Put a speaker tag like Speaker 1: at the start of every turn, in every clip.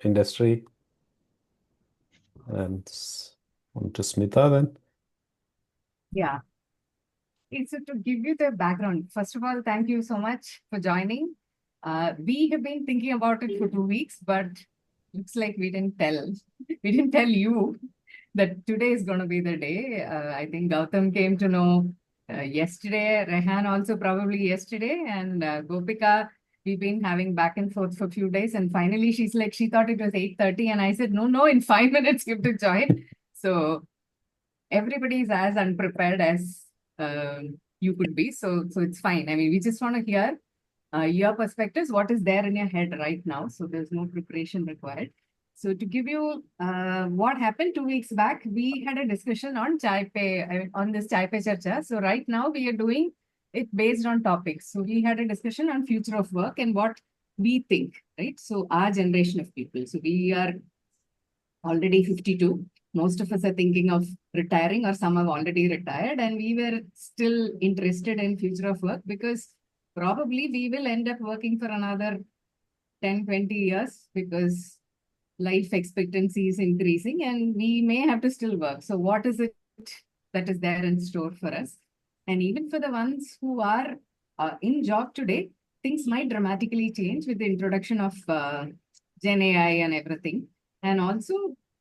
Speaker 1: industry. And on to Smita then.
Speaker 2: Yeah. So to give you the background, first of all, thank you so much for joining. We have been thinking about it for 2 weeks, but looks like we didn't tell. We didn't tell you that today is going to be the day. I think Gautam came to know yesterday. Rehan also probably yesterday, and Gopika. We've been having back and forth for a few days, and finally she's like, she thought it was 8:30, and I said, no, in 5 minutes you have to join. So everybody is as unprepared as you could be. So it's fine. I mean, we just want to hear your perspectives, what is there in your head right now. So there's no preparation required. So to give you what happened 2 weeks back, we had a discussion on Chai Pe, on this Chai Pe Charcha. So right now we are doing it based on topics. So we had a discussion on future of work and what we think, right? So our generation of people. So we are already 52. Most of us are thinking of retiring, or some have already retired, and we were still interested in future of work because probably we will end up working for another 10, 20 years because life expectancy is increasing and we may have to still work. So what is it that is there in store for us? And even for the ones who are in job today, things might dramatically change with the introduction of Gen AI and everything. And also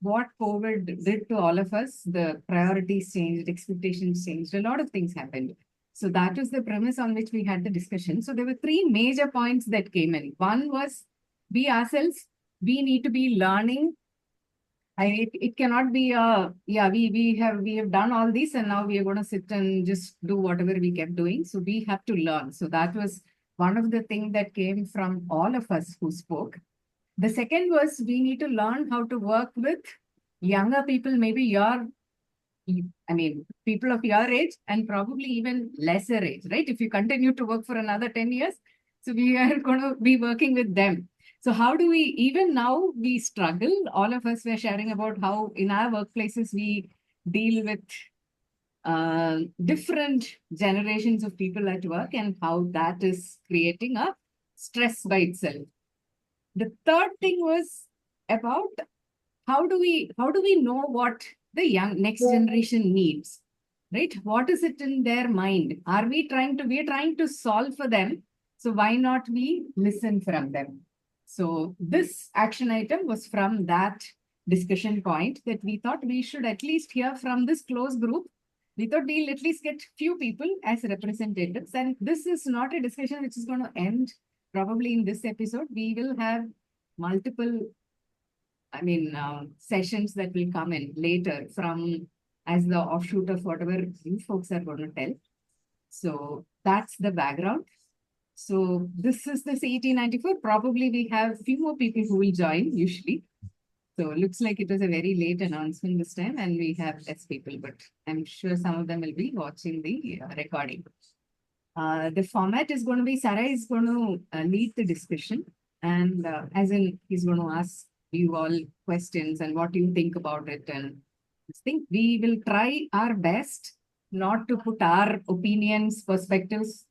Speaker 2: what COVID did to all of us, the priorities changed, expectations changed, a lot of things happened. So that was the premise on which we had the discussion. So there were three major points that came in. One was we ourselves, we need to be learning. It cannot be we have done all this and now we are going to sit and just do whatever we kept doing. So we have to learn. So that was one of the things that came from all of us who spoke. The second was we need to learn how to work with younger people, maybe people of your age and probably even lesser age, right? If you continue to work for another 10 years, so we are going to be working with them. So how do we, even now we struggle, all of us were sharing about how in our workplaces we deal with different generations of people at work and how that is creating a stress by itself. The third thing was about how do we know what the young next generation needs, right? What is it in their mind? We're trying to solve for them, so why not we listen from them? So this action item was from that discussion point that we thought we should at least hear from this close group. We thought we'll at least get few people as representatives, and this is not a discussion which is going to end probably in this episode. We will have multiple sessions that will come in later from as the offshoot of whatever you folks are going to tell. So that's the background. So this is the CET 94. Probably we have few more people who will join usually. So it looks like it was a very late announcement this time and we have less people, but I'm sure some of them will be watching the recording. The format is going to be, Sarah is going to lead the discussion, and as in he's going to ask you all questions and what you think about it. And I think we will try our best not to put our opinions, perspectives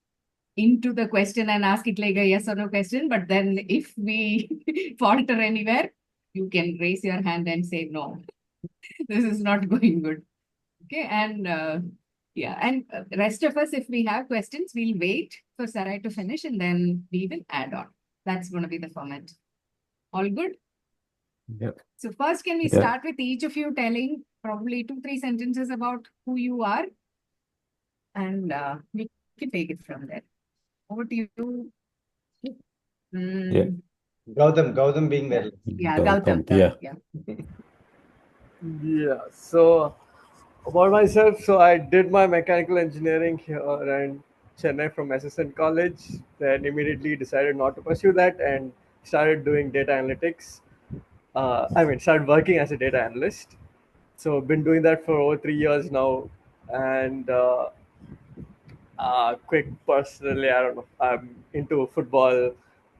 Speaker 2: into the question and ask it like a yes or no question. But then if we falter anywhere, you can raise your hand and say, no, this is not going good. Okay. And rest of us, if we have questions, we'll wait for Sarai to finish and then we will add on. That's going to be the format. All good?
Speaker 1: Yep.
Speaker 2: So first, can we start with each of you telling probably 2-3 sentences about who you are, and we can take it from there. Over to you.
Speaker 1: Yeah.
Speaker 3: Gautam being there.
Speaker 2: Yeah, Gautam.
Speaker 1: Yeah.
Speaker 4: Yeah. So about myself, so I did my mechanical engineering here in Chennai from SSN College. Then immediately decided not to pursue that and started doing data analytics. Started working as a data analyst. So been doing that for over 3 years now. And quick personally, I don't know. I'm into football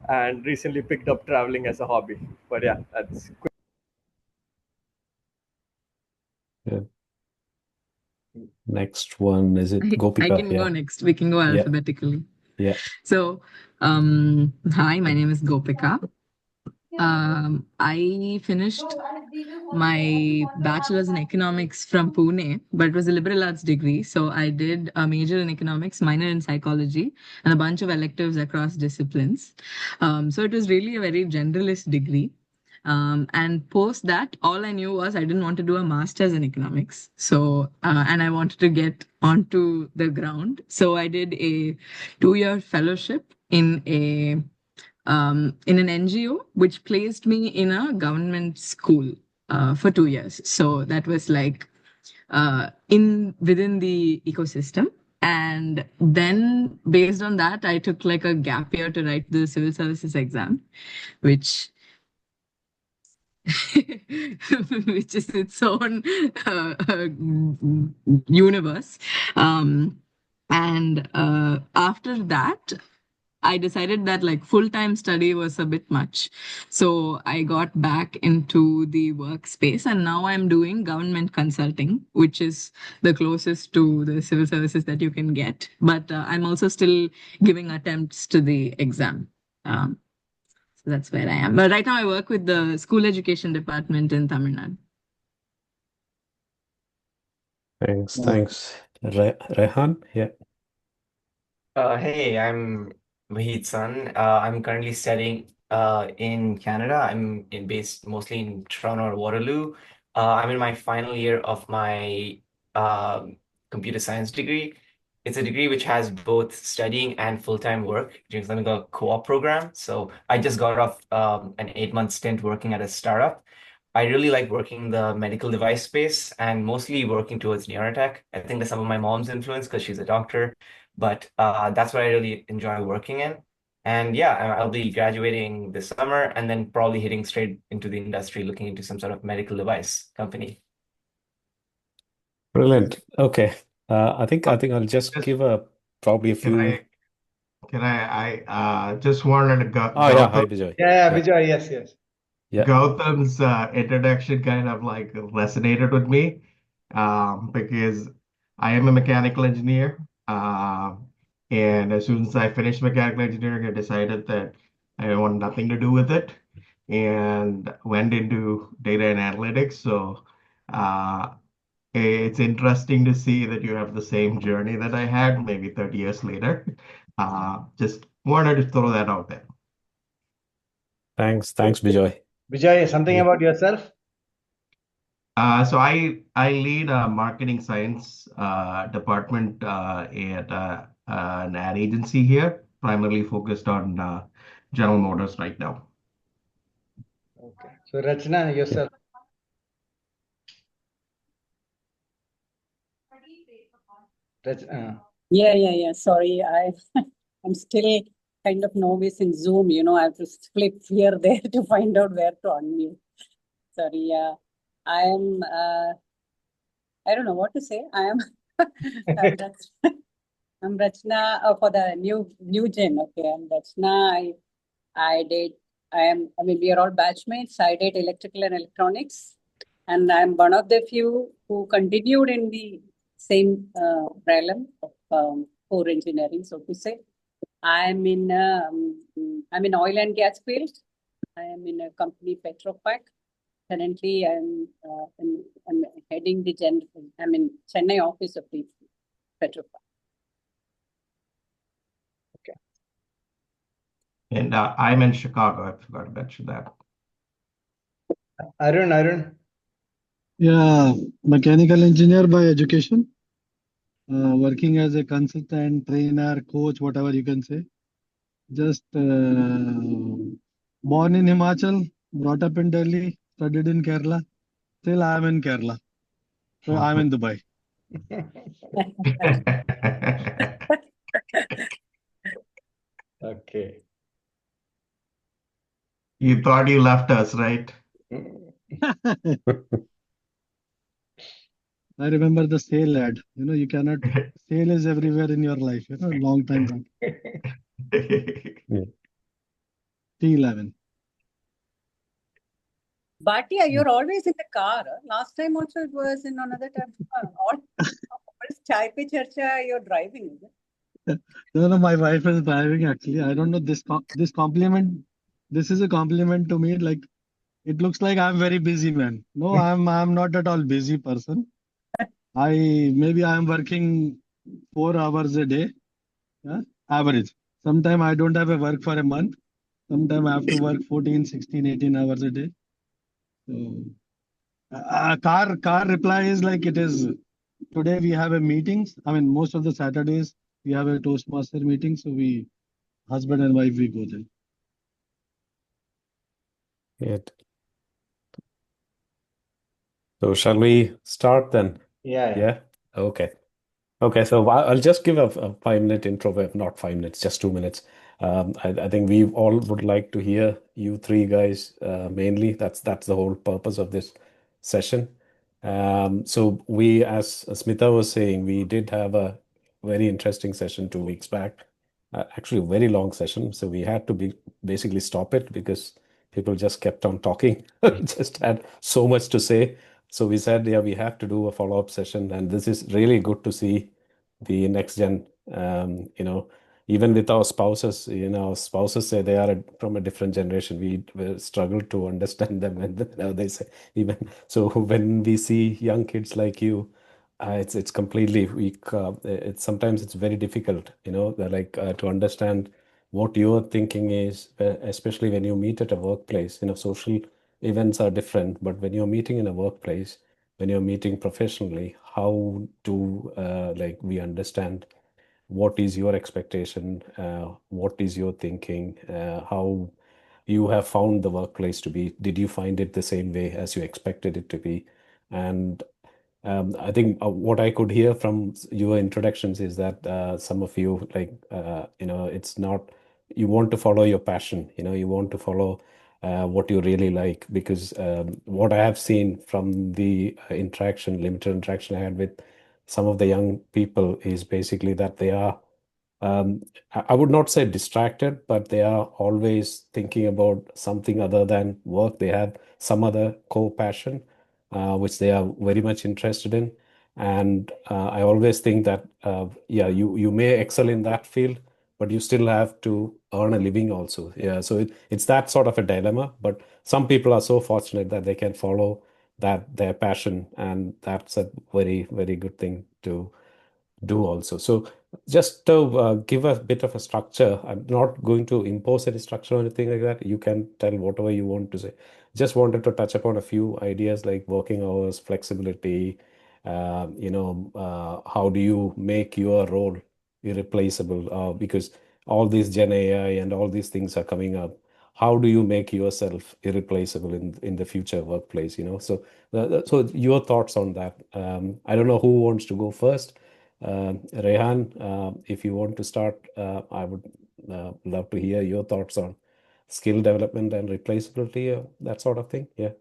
Speaker 4: and recently picked up traveling as a hobby. But yeah, that's quick.
Speaker 1: Yeah. Next one, is it Gopika?
Speaker 5: I can go next. We can go alphabetically.
Speaker 1: Yeah.
Speaker 5: So, hi, my name is Gopika. I finished my bachelor's in economics from Pune, but it was a liberal arts degree. So I did a major in economics, minor in psychology, and a bunch of electives across disciplines. So it was really a very generalist degree. And post that, all I knew was I didn't want to do a master's in economics. So, and I wanted to get onto the ground. So I did a 2-year fellowship in an NGO, which placed me in a government school for 2 years. So that was like in within the ecosystem. And then based on that, I took like a gap year to write the civil services exam, which which is its own universe. And after that, I decided that like full-time study was a bit much. So I got back into the workspace and now I'm doing government consulting, which is the closest to the civil services that you can get. But I'm also still giving attempts to the exam. So that's where I am. But right now I work with the school education department in Tamil Nadu.
Speaker 1: Thanks. Rehan, yeah.
Speaker 6: Hey, I'm Vahid San. I'm currently studying in Canada. I'm based mostly in Toronto or Waterloo. I'm in my final year of my computer science degree. It's a degree which has both studying and full-time work doing something called a co-op program. So I just got off an 8-month stint working at a startup. I really like working in the medical device space and mostly working towards neurotech. I think that's some of my mom's influence because she's a doctor. But that's what I really enjoy working in. And yeah, I'll be graduating this summer and then probably hitting straight into the industry, looking into some sort of medical device company.
Speaker 1: Brilliant. Okay. I think I'll just give probably a few.
Speaker 7: Can I just wanted to go.
Speaker 1: Oh yeah, hi Vijay.
Speaker 3: Yeah, Vijay, yes.
Speaker 1: Yeah.
Speaker 7: Gautam's introduction kind of like resonated with me because I am a mechanical engineer. And as soon as I finished mechanical engineering, I decided that I want nothing to do with it and went into data and analytics. So it's interesting to see that you have the same journey that I had maybe 30 years later. Just wanted to throw that out there.
Speaker 1: Thanks, Vijay.
Speaker 3: Vijay, something
Speaker 1: Yeah.
Speaker 3: about yourself?
Speaker 7: So I lead a marketing science department at an ad agency here, primarily focused on General Motors right now.
Speaker 3: Okay. So Rachna, yourself.
Speaker 8: Yeah. Sorry, I'm still kind of novice in Zoom. I have to flip here there to find out where to unmute. Sorry, yeah. I don't know what to say. I'm Rachna for the new gen. Okay, I'm Rachna. We are all batchmates. I did electrical and electronics, and I'm one of the few who continued in the same realm of core engineering, so to say. I'm in oil and gas field. I am in a company Petropac. Currently, I'm heading the Chennai office of the Petropac.
Speaker 3: Okay.
Speaker 7: And I'm in Chicago. I forgot to mention that.
Speaker 3: Arun.
Speaker 9: Yeah, mechanical engineer by education. Working as a consultant, trainer, coach, whatever you can say. Just born in Himachal, brought up in Delhi, studied in Kerala. Still I am in Kerala. So I'm in Dubai.
Speaker 3: Okay.
Speaker 7: You thought you left us, right?
Speaker 9: I remember the sale ad. You cannot, sale is everywhere in your life, long time back. T11.
Speaker 8: Bhatia, you're always in the car. Last time also it was in another time. All chai pe charcha, you're driving, is it?
Speaker 9: No, my wife is driving actually. I don't know this compliment this is a compliment to me. Like it looks like I'm very busy man. No, I'm not at all busy person. Maybe I'm working 4 hours a day, yeah, average. Sometime I don't have a work for a month. Sometime I have to work 14, 16, 18 hours a day. So car reply is like it is today we have a meetings. I mean, most of the Saturdays we have a Toastmaster meeting. So we husband and wife we go there.
Speaker 1: Good. So shall we start then?
Speaker 3: Yeah.
Speaker 1: Yeah. Okay. Okay, so I'll just give a 5 minute intro, but not 5 minutes, just 2 minutes. I think we all would like to hear you three guys mainly. That's the whole purpose of this session. So we, as Smita was saying, we did have a very interesting session 2 weeks back. Actually, a very long session. So we had to basically stop it because people just kept on talking. We just had so much to say. So we said, yeah, we have to do a follow-up session, and this is really good to see the next gen. Even with our spouses, our spouses say they are from a different generation. We struggle to understand them, and they say even so. When we see young kids like you, it's completely weak. It's sometimes it's very difficult, they're like to understand what your thinking is, especially when you meet at a workplace. Social events are different, but when you're meeting in a workplace, when you're meeting professionally, how do like we understand what is your expectation, what is your thinking, how you have found the workplace to be. Did you find it the same way as you expected it to be? And I think what I could hear from your introductions is that some of you like it's not, you want to follow your passion, you want to follow what you really like, because what I have seen from the limited interaction I had with some of the young people is basically that they are I would not say distracted, but they are always thinking about something other than work. They have some other core passion, which they are very much interested in. And I always think that, yeah, you may excel in that field, but you still have to earn a living also. Yeah, so it's that sort of a dilemma. But some people are so fortunate that they can follow their passion, and that's a very, very good thing to do also. So just to give a bit of a structure, I'm not going to impose any structure or anything like that. You can tell whatever you want to say. Just wanted to touch upon a few ideas like working hours, flexibility, how do you make your role irreplaceable? Because all these Gen AI and all these things are coming up. How do you make yourself irreplaceable in the future workplace? So your thoughts on that. I don't know who wants to go first. Rehan, if you want to start, I would love to hear your thoughts on skill development and replaceability, that sort of thing. Yeah.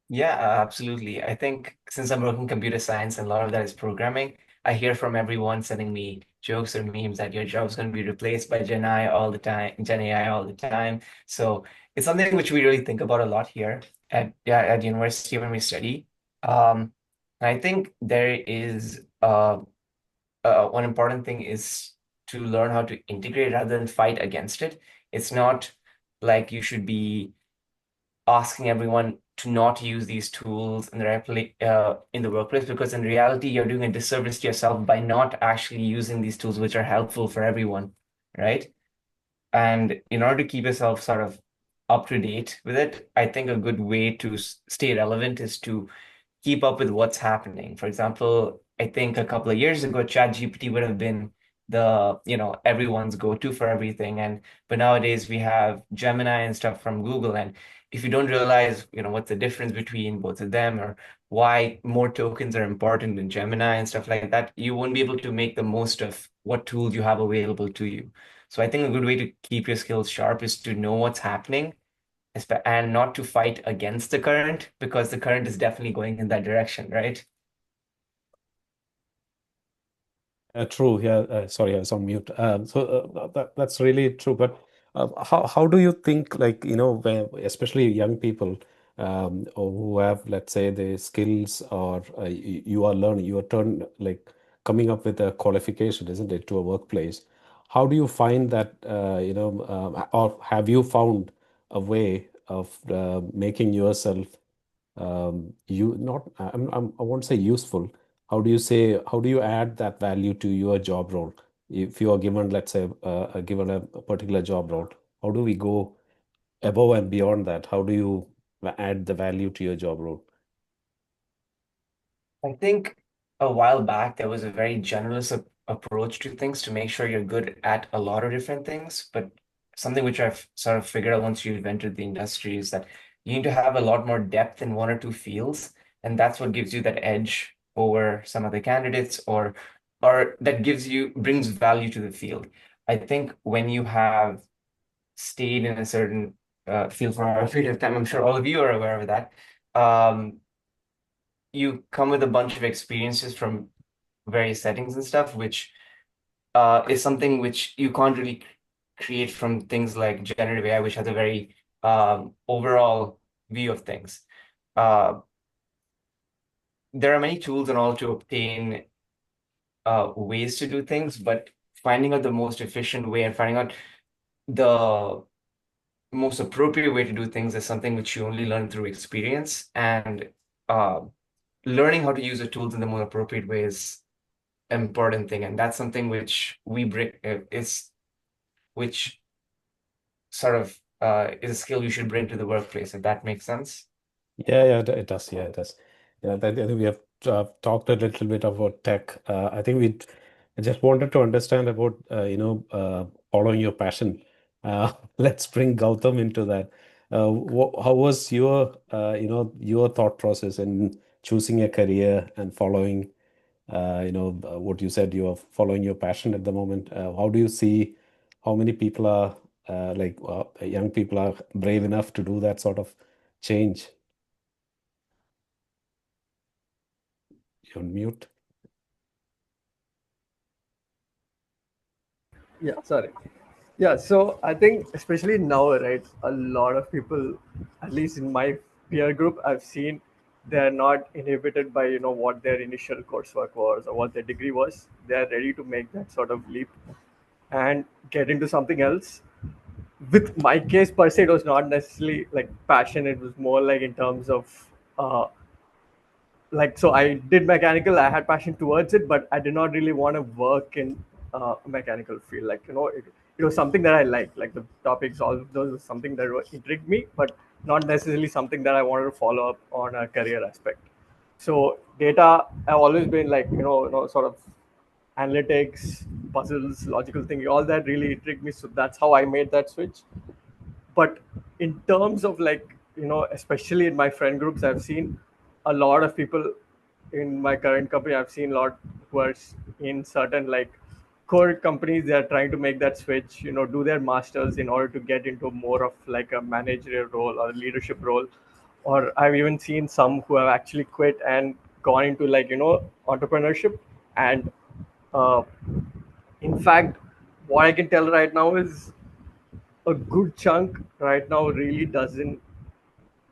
Speaker 6: Yeah, absolutely. I think since I'm working computer science and a lot of that is programming, I hear from everyone sending me jokes or memes that your job's going to be replaced by Gen AI all the time, Gen AI all the time. So it's something which we really think about a lot here at university when we study. And I think there is one important thing is to learn how to integrate rather than fight against it. It's not like you should be asking everyone to not use these tools in the workplace, because in reality, you're doing a disservice to yourself by not actually using these tools, which are helpful for everyone, right? And in order to keep yourself sort of up to date with it, I think a good way to stay relevant is to keep up with what's happening. For example, I think a couple of years ago, ChatGPT would have been everyone's go-to for everything. But nowadays we have Gemini and stuff from Google. And if you don't realize, what's the difference between both of them, or why more tokens are important in Gemini and stuff like that, you won't be able to make the most of what tools you have available to you. So I think a good way to keep your skills sharp is to know what's happening and not to fight against the current, because the current is definitely going in that direction, right?
Speaker 1: True. Yeah. Sorry, I was on mute. That's really true. But how do you think, like, especially young people or who have, let's say, the skills, or you are learning, you are like coming up with a qualification, isn't it, to a workplace? How do you find that, or have you found a way of making yourself I won't say useful. How do you add that value to your job role? If you are given, let's say, given a particular job role, how do we go above and beyond that? How do you add the value to your job role?
Speaker 6: I think a while back there was a very generalist approach to things to make sure you're good at a lot of different things. But something which I've sort of figured out once you've entered the industry is that you need to have a lot more depth in one or two fields, and that's what gives you that edge over some other candidates, or that brings value to the field. I think when you have stayed in a certain field for a period of time, I'm sure all of you are aware of that. You come with a bunch of experiences from various settings and stuff, which is something which you can't really create from things like generative AI, which has a very overall view of things. There are many tools and all to obtain ways to do things, but finding out the most efficient way and finding out the most appropriate way to do things is something which you only learn through experience, and learning how to use the tools in the more appropriate way is an important thing, and that's something which we bring which sort of is a skill you should bring to the workplace, if that makes sense.
Speaker 1: Yeah, it does. Yeah, it does. Yeah, I think we have talked a little bit about tech. I just wanted to understand about following your passion. Let's bring Gautam into that. How was your thought process in choosing a career and following what you said, you are following your passion at the moment. How do you see how many people are young people are brave enough to do that sort of change? You're on mute.
Speaker 4: Yeah, sorry. Yeah, so I think especially now, right, a lot of people, at least in my peer group, I've seen they're not inhibited by, what their initial coursework was or what their degree was. They're ready to make that sort of leap and get into something else. With my case per se, it was not necessarily like passion. It was more like in terms of so I did mechanical. I had passion towards it, but I did not really want to work in a mechanical field. It was something that I liked, like the topics, all of those was something that intrigued me, but not necessarily something that I wanted to follow up on a career aspect. So data, I've always been like, sort of analytics, puzzles, logical thinking, all that really intrigued me. So that's how I made that switch. But in terms of especially in my friend groups, I've seen a lot of people in my current company. I've seen a lot who are in certain core companies. They are trying to make that switch, do their masters in order to get into more of like a managerial role or a leadership role. Or I've even seen some who have actually quit and gone into entrepreneurship. And in fact, what I can tell right now is a good chunk right now really doesn't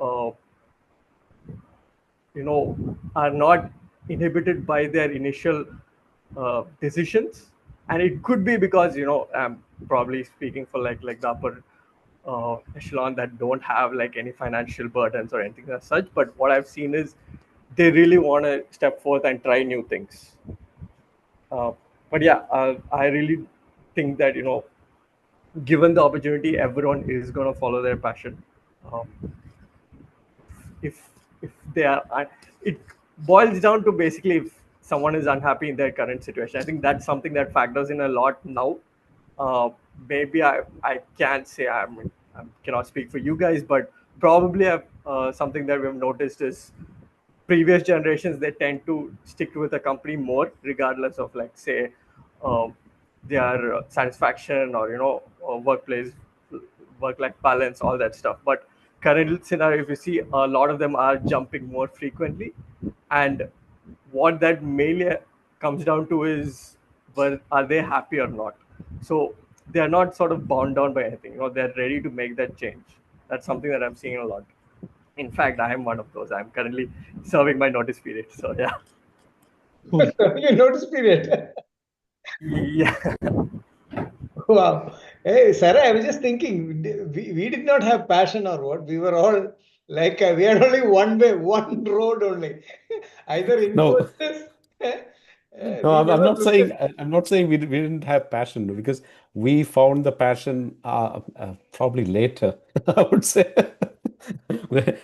Speaker 4: uh, are not inhibited by their initial decisions. And it could be because I'm probably speaking for like the upper echelon that don't have like any financial burdens or anything as such. But what I've seen is they really want to step forth and try new things. But yeah, I really think that given the opportunity, everyone is going to follow their passion. Um, if they are, it boils down to basically if someone is unhappy in their current situation. I think that's something that factors in a lot now. Maybe I can't say I cannot speak for you guys, but probably something that we've noticed is previous generations, they tend to stick with a company more regardless of say their satisfaction or workplace work life balance, all that stuff. But current scenario, if you see, a lot of them are jumping more frequently, and what that mainly comes down to is, well, are they happy or not? So they are not sort of bound down by anything. They're ready to make that change. That's something that I'm seeing a lot. In fact, I am one of those. I'm currently serving my notice period. So yeah.
Speaker 3: Your notice period.
Speaker 4: Yeah.
Speaker 3: Wow. Hey, Sarah, I was just thinking, we did not have passion or what? We were all like, we had only one way, one road only. Either
Speaker 1: No,
Speaker 3: Infosys,
Speaker 1: no,
Speaker 3: we
Speaker 1: I'm
Speaker 3: never
Speaker 1: not
Speaker 3: looked
Speaker 1: saying
Speaker 3: at.
Speaker 1: I'm not saying we didn't have passion because we found the passion probably later, I would say.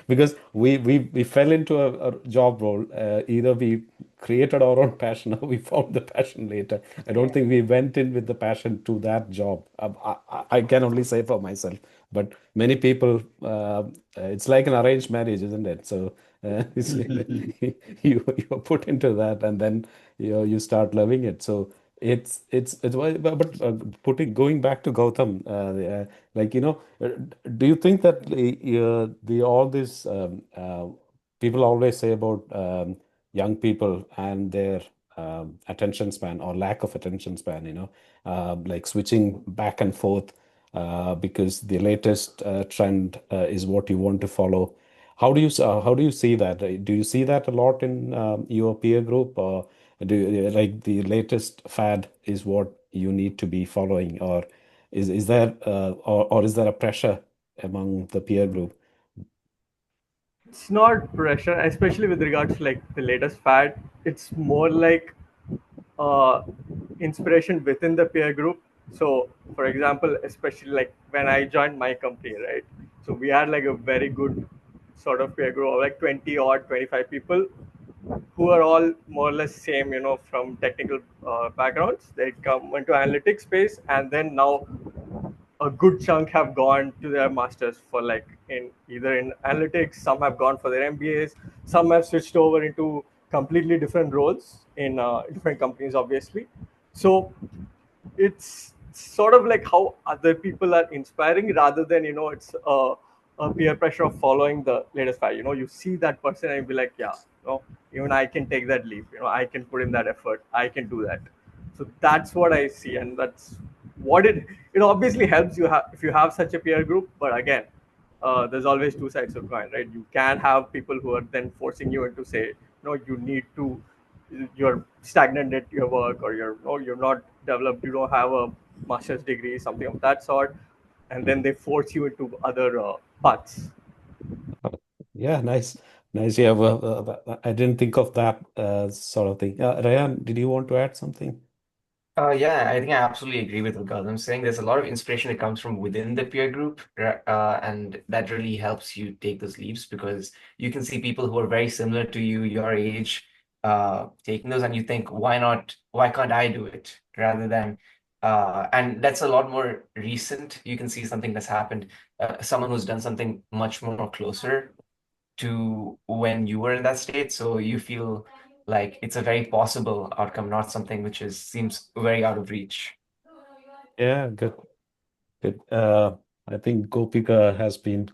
Speaker 1: Because we fell into a job role. Either we created our own passion or we found the passion later. I don't
Speaker 3: Yeah.
Speaker 1: think we went in with the passion to that job. I can only say for myself, but many people, it's like an arranged marriage, isn't it? So it's you're put into that, and then you start loving it. So it's why, but putting going back to Gautam, like do you think that the all this people always say about young people and their attention span or lack of attention span, like switching back and forth because the latest trend is what you want to follow. How do you see that? Do you see that a lot in your peer group, or do you, like the latest fad is what you need to be following, or is there or is there a pressure among the peer group?
Speaker 4: It's not pressure, especially with regards to like the latest fad. It's more like uh, inspiration within the peer group. So, for example, especially like when I joined my company, right? So we had like a very good sort of peer group of like 20 or 25 people who are all more or less same, from technical backgrounds. They come into analytics space, and then now a good chunk have gone to their masters for like in either in analytics. Some have gone for their MBAs. Some have switched over into completely different roles in different companies, obviously. So it's sort of like how other people are inspiring rather than it's a peer pressure of following the latest fad. You see that person and you be like, yeah, even I can take that leap. I can put in that effort. I can do that. So that's what I see, and that's what it obviously helps you have if you have such a peer group. But again, there's always two sides of the coin, right? You can have people who are then forcing you into say, no, you need to, you're stagnant at your work, or you're not developed, you don't have a master's degree, something of that sort, and then they force you into other paths.
Speaker 1: Yeah, nice, nice. Yeah, well, I didn't think of that sort of thing. Ryan, did you want to add something?
Speaker 6: Yeah, I think I absolutely agree with what Gautam's saying. There's a lot of inspiration that comes from within the peer group, and that really helps you take those leaps because you can see people who are very similar to you, your age, taking those, and you think, why not? Why can't I do it? Rather than, and that's a lot more recent. You can see something that's happened, someone who's done something much more closer to when you were in that state. So you feel like it's a very possible outcome, not something which is seems very out of reach.
Speaker 1: Yeah, good. Good. I think Gopika has been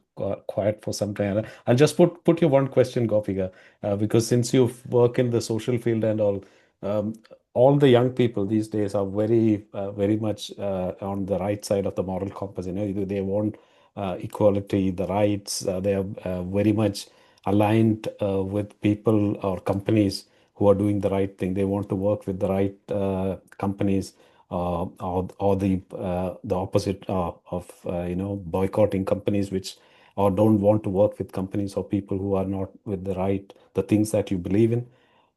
Speaker 1: quiet for some time. I'll just put you one question, Gopika, because since you work in the social field and um, all the young people these days are very much on the right side of the moral compass. They want equality, the rights. They are very much aligned with people or companies who are doing the right thing. They want to work with the right companies or the opposite of boycotting companies which or don't want to work with companies or people who are not with the things that you believe in.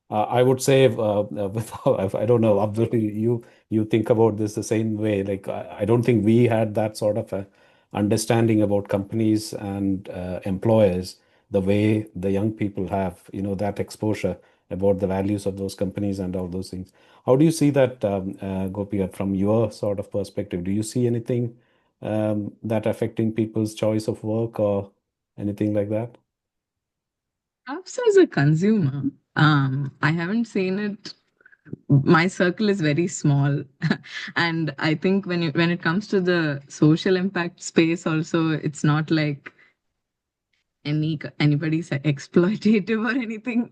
Speaker 1: I would say I don't know, Abdul, you think about this the same way. Like I don't think we had that sort of a understanding about companies and employers the way the young people have, that exposure about the values of those companies and all those things. How do you see that, Gopi, from your sort of perspective? Do you see anything that affecting people's choice of work or anything like that?
Speaker 5: Perhaps as a consumer, I haven't seen it. My circle is very small, and I think when it comes to the social impact space, also it's not like anybody's exploitative or anything.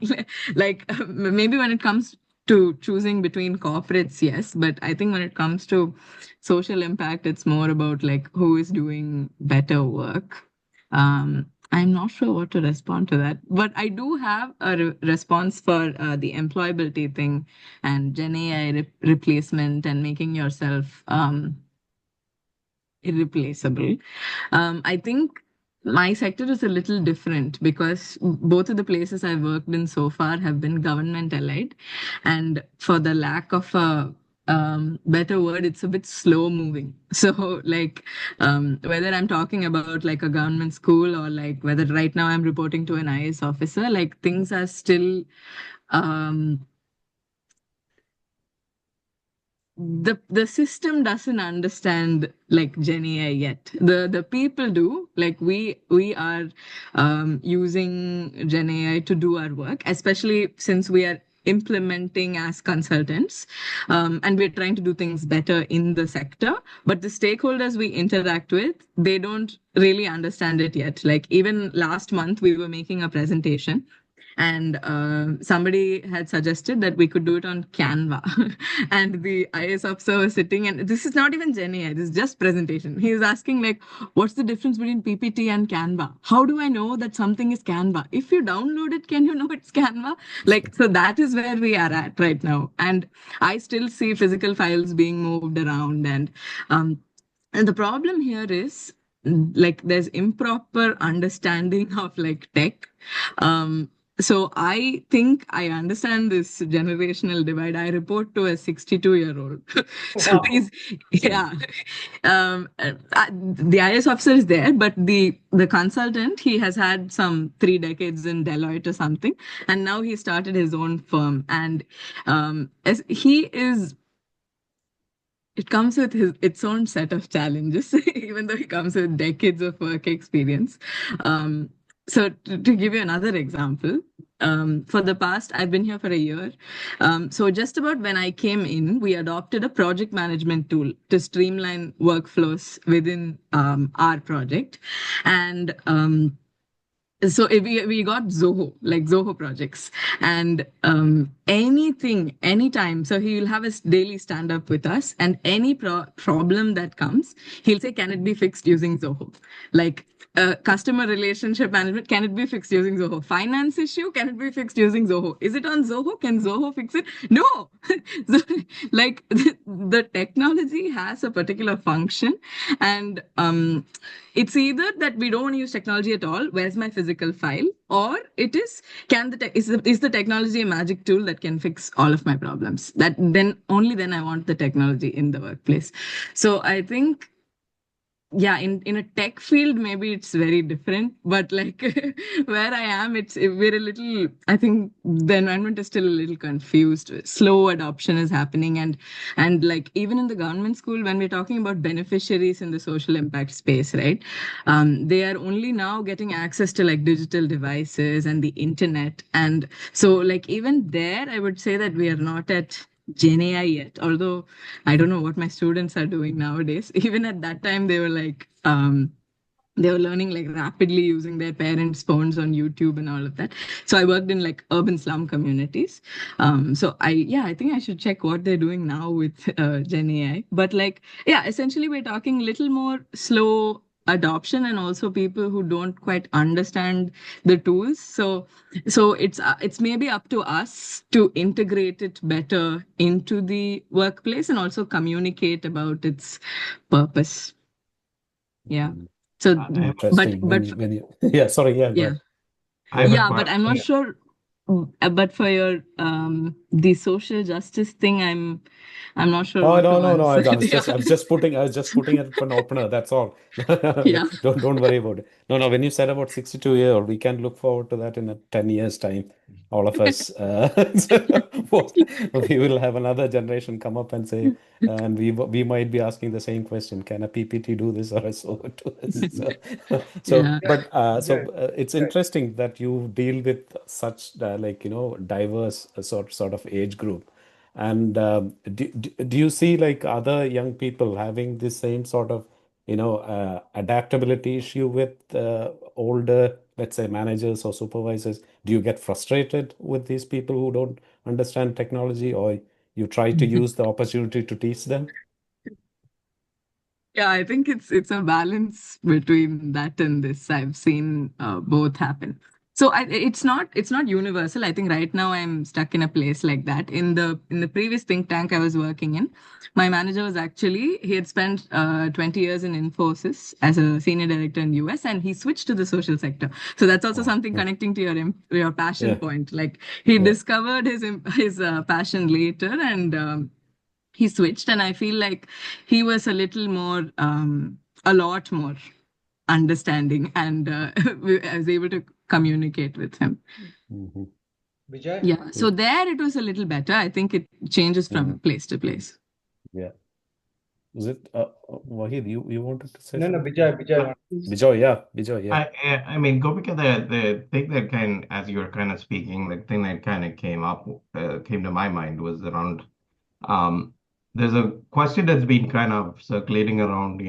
Speaker 5: Like maybe when it comes to choosing between corporates, yes, but I think when it comes to social impact, it's more about like who is doing better work. I'm not sure what to respond to that, but I do have a response for the employability thing and Gen AI replacement and making yourself irreplaceable. I think my sector is a little different because both of the places I've worked in so far have been government allied, and for the lack of a better word, it's a bit slow moving. So like whether I'm talking about like a government school or like whether right now I'm reporting to an IAS officer, like things are still the system doesn't understand like Gen AI yet. The people do. Like we are using Gen AI to do our work, especially since we are implementing as consultants, and we're trying to do things better in the sector. But the stakeholders we interact with, they don't really understand it yet. Like even last month, we were making a presentation, and somebody had suggested that we could do it on Canva. And the IS officer was sitting, and this is not even Gen AI, this is just presentation. He was asking, like, what's the difference between PPT and Canva? How do I know that something is Canva? If you download it, can you know it's Canva? Like, so that is where we are at right now. And I still see physical files being moved around. And the problem here is like there's improper understanding of like tech. So I think I understand this generational divide. I report to a 62-year-old. So
Speaker 3: Wow.
Speaker 5: he's, yeah. The IS officer is there, but the consultant, he has had some 3 decades in Deloitte or something, and now he started his own firm. And as he is, it comes with its own set of challenges, even though he comes with decades of work experience. So to give you another example, for the past, I've been here for a year. So just about when I came in, we adopted a project management tool to streamline workflows within our project. And so we got Zoho, like Zoho projects, and anytime. So he will have a daily stand up with us, and any problem that comes, he'll say, "Can it be fixed using Zoho?" Like customer relationship management, can it be fixed using Zoho? Finance issue, can it be fixed using Zoho? Is it on Zoho? Can Zoho fix it? No. So, like the technology has a particular function, and it's either that we don't want to use technology at all, where's my physical file, or it is, is the technology a magic tool that can fix all of my problems? That then only then I want the technology in the workplace. So I think, yeah, in a tech field, maybe it's very different, but like where I am, we're a little, I think the environment is still a little confused. Slow adoption is happening, and like even in the government school, when we're talking about beneficiaries in the social impact space, right? They are only now getting access to like digital devices and the internet. And so like even there, I would say that we are not at Gen AI yet, although I don't know what my students are doing nowadays. Even at that time, they were like, they were learning like rapidly using their parents' phones on YouTube and all of that. So I worked in like urban slum communities. So I think I should check what they're doing now with Gen AI. But like, yeah, essentially we're talking little more slow adoption, and also people who don't quite understand the tools. So it's maybe up to us to integrate it better into the workplace and also communicate about its purpose. Yeah. So,
Speaker 1: Interesting. Yeah, sorry, yeah, go
Speaker 5: yeah,
Speaker 1: ahead.
Speaker 7: I have a
Speaker 5: yeah, but I'm not
Speaker 7: question.
Speaker 5: sure. But for your the social justice thing, I'm not sure
Speaker 1: Oh
Speaker 5: what to
Speaker 1: no. I
Speaker 5: answer.
Speaker 1: was just putting it for an opener. That's all.
Speaker 5: Yeah.
Speaker 1: Don't worry about it. No. When you said about 62-year-old, we can look forward to that in 10 years' time. All of us, we will have another generation come up and say, and we might be asking the same question: Can a PPT do this or a SOA do this?
Speaker 5: Yeah.
Speaker 1: It's interesting that you deal with such like diverse sort of age group. And do you see like other young people having the same sort of adaptability issue with older, let's say, managers or supervisors? Do you get frustrated with these people who don't understand technology, or you try to use the opportunity to teach them?
Speaker 5: Yeah, I think it's a balance between that and this. I've seen both happen. So it's not universal. I think right now I'm stuck in a place like that. In the previous think tank I was working in, my manager was actually, he had spent 20 years in Infosys as a senior director in US, and he switched to the social sector. So that's also
Speaker 1: Wow.
Speaker 5: something
Speaker 1: Yeah.
Speaker 5: connecting to your passion
Speaker 1: Yeah.
Speaker 5: point. Like he
Speaker 1: Yeah.
Speaker 5: discovered his passion later, and he switched, and I feel like he was a lot more understanding, and I was able to communicate with him.
Speaker 1: Mhm.
Speaker 3: Vijay?
Speaker 5: Yeah, so there it was a little better. I think it changes from place to place.
Speaker 1: Yeah. Was it Wahid? You wanted to say
Speaker 3: No,
Speaker 1: something?
Speaker 3: Vijay.
Speaker 1: Bijoy, yeah.
Speaker 7: I mean, Gopika, the thing that as you were kind of speaking, the thing that kind of came to my mind was around, there's a question that's been kind of circulating around,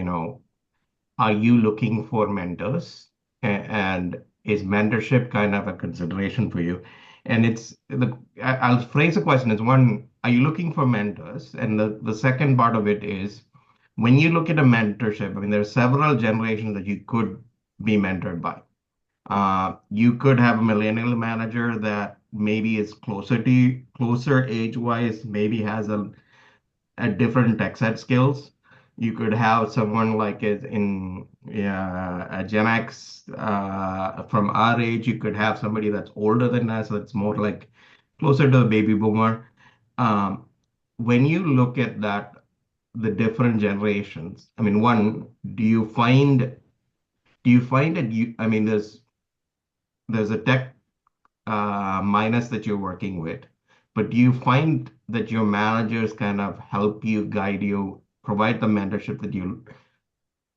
Speaker 7: are you looking for mentors? And is mentorship kind of a consideration for you? And I'll phrase the question as one, are you looking for mentors? And the second part of it is, when you look at a mentorship, I mean, there are several generations that you could be mentored by. You could have a millennial manager that maybe is closer age-wise, maybe has a different tech set skills. You could have someone like a Gen X from our age. You could have somebody that's older than us, that's more like closer to the baby boomer. When you look at that, the different generations, I mean, one, do you find that I mean, there's a tech minus that you're working with, but do you find that your managers kind of help you, guide you, provide the mentorship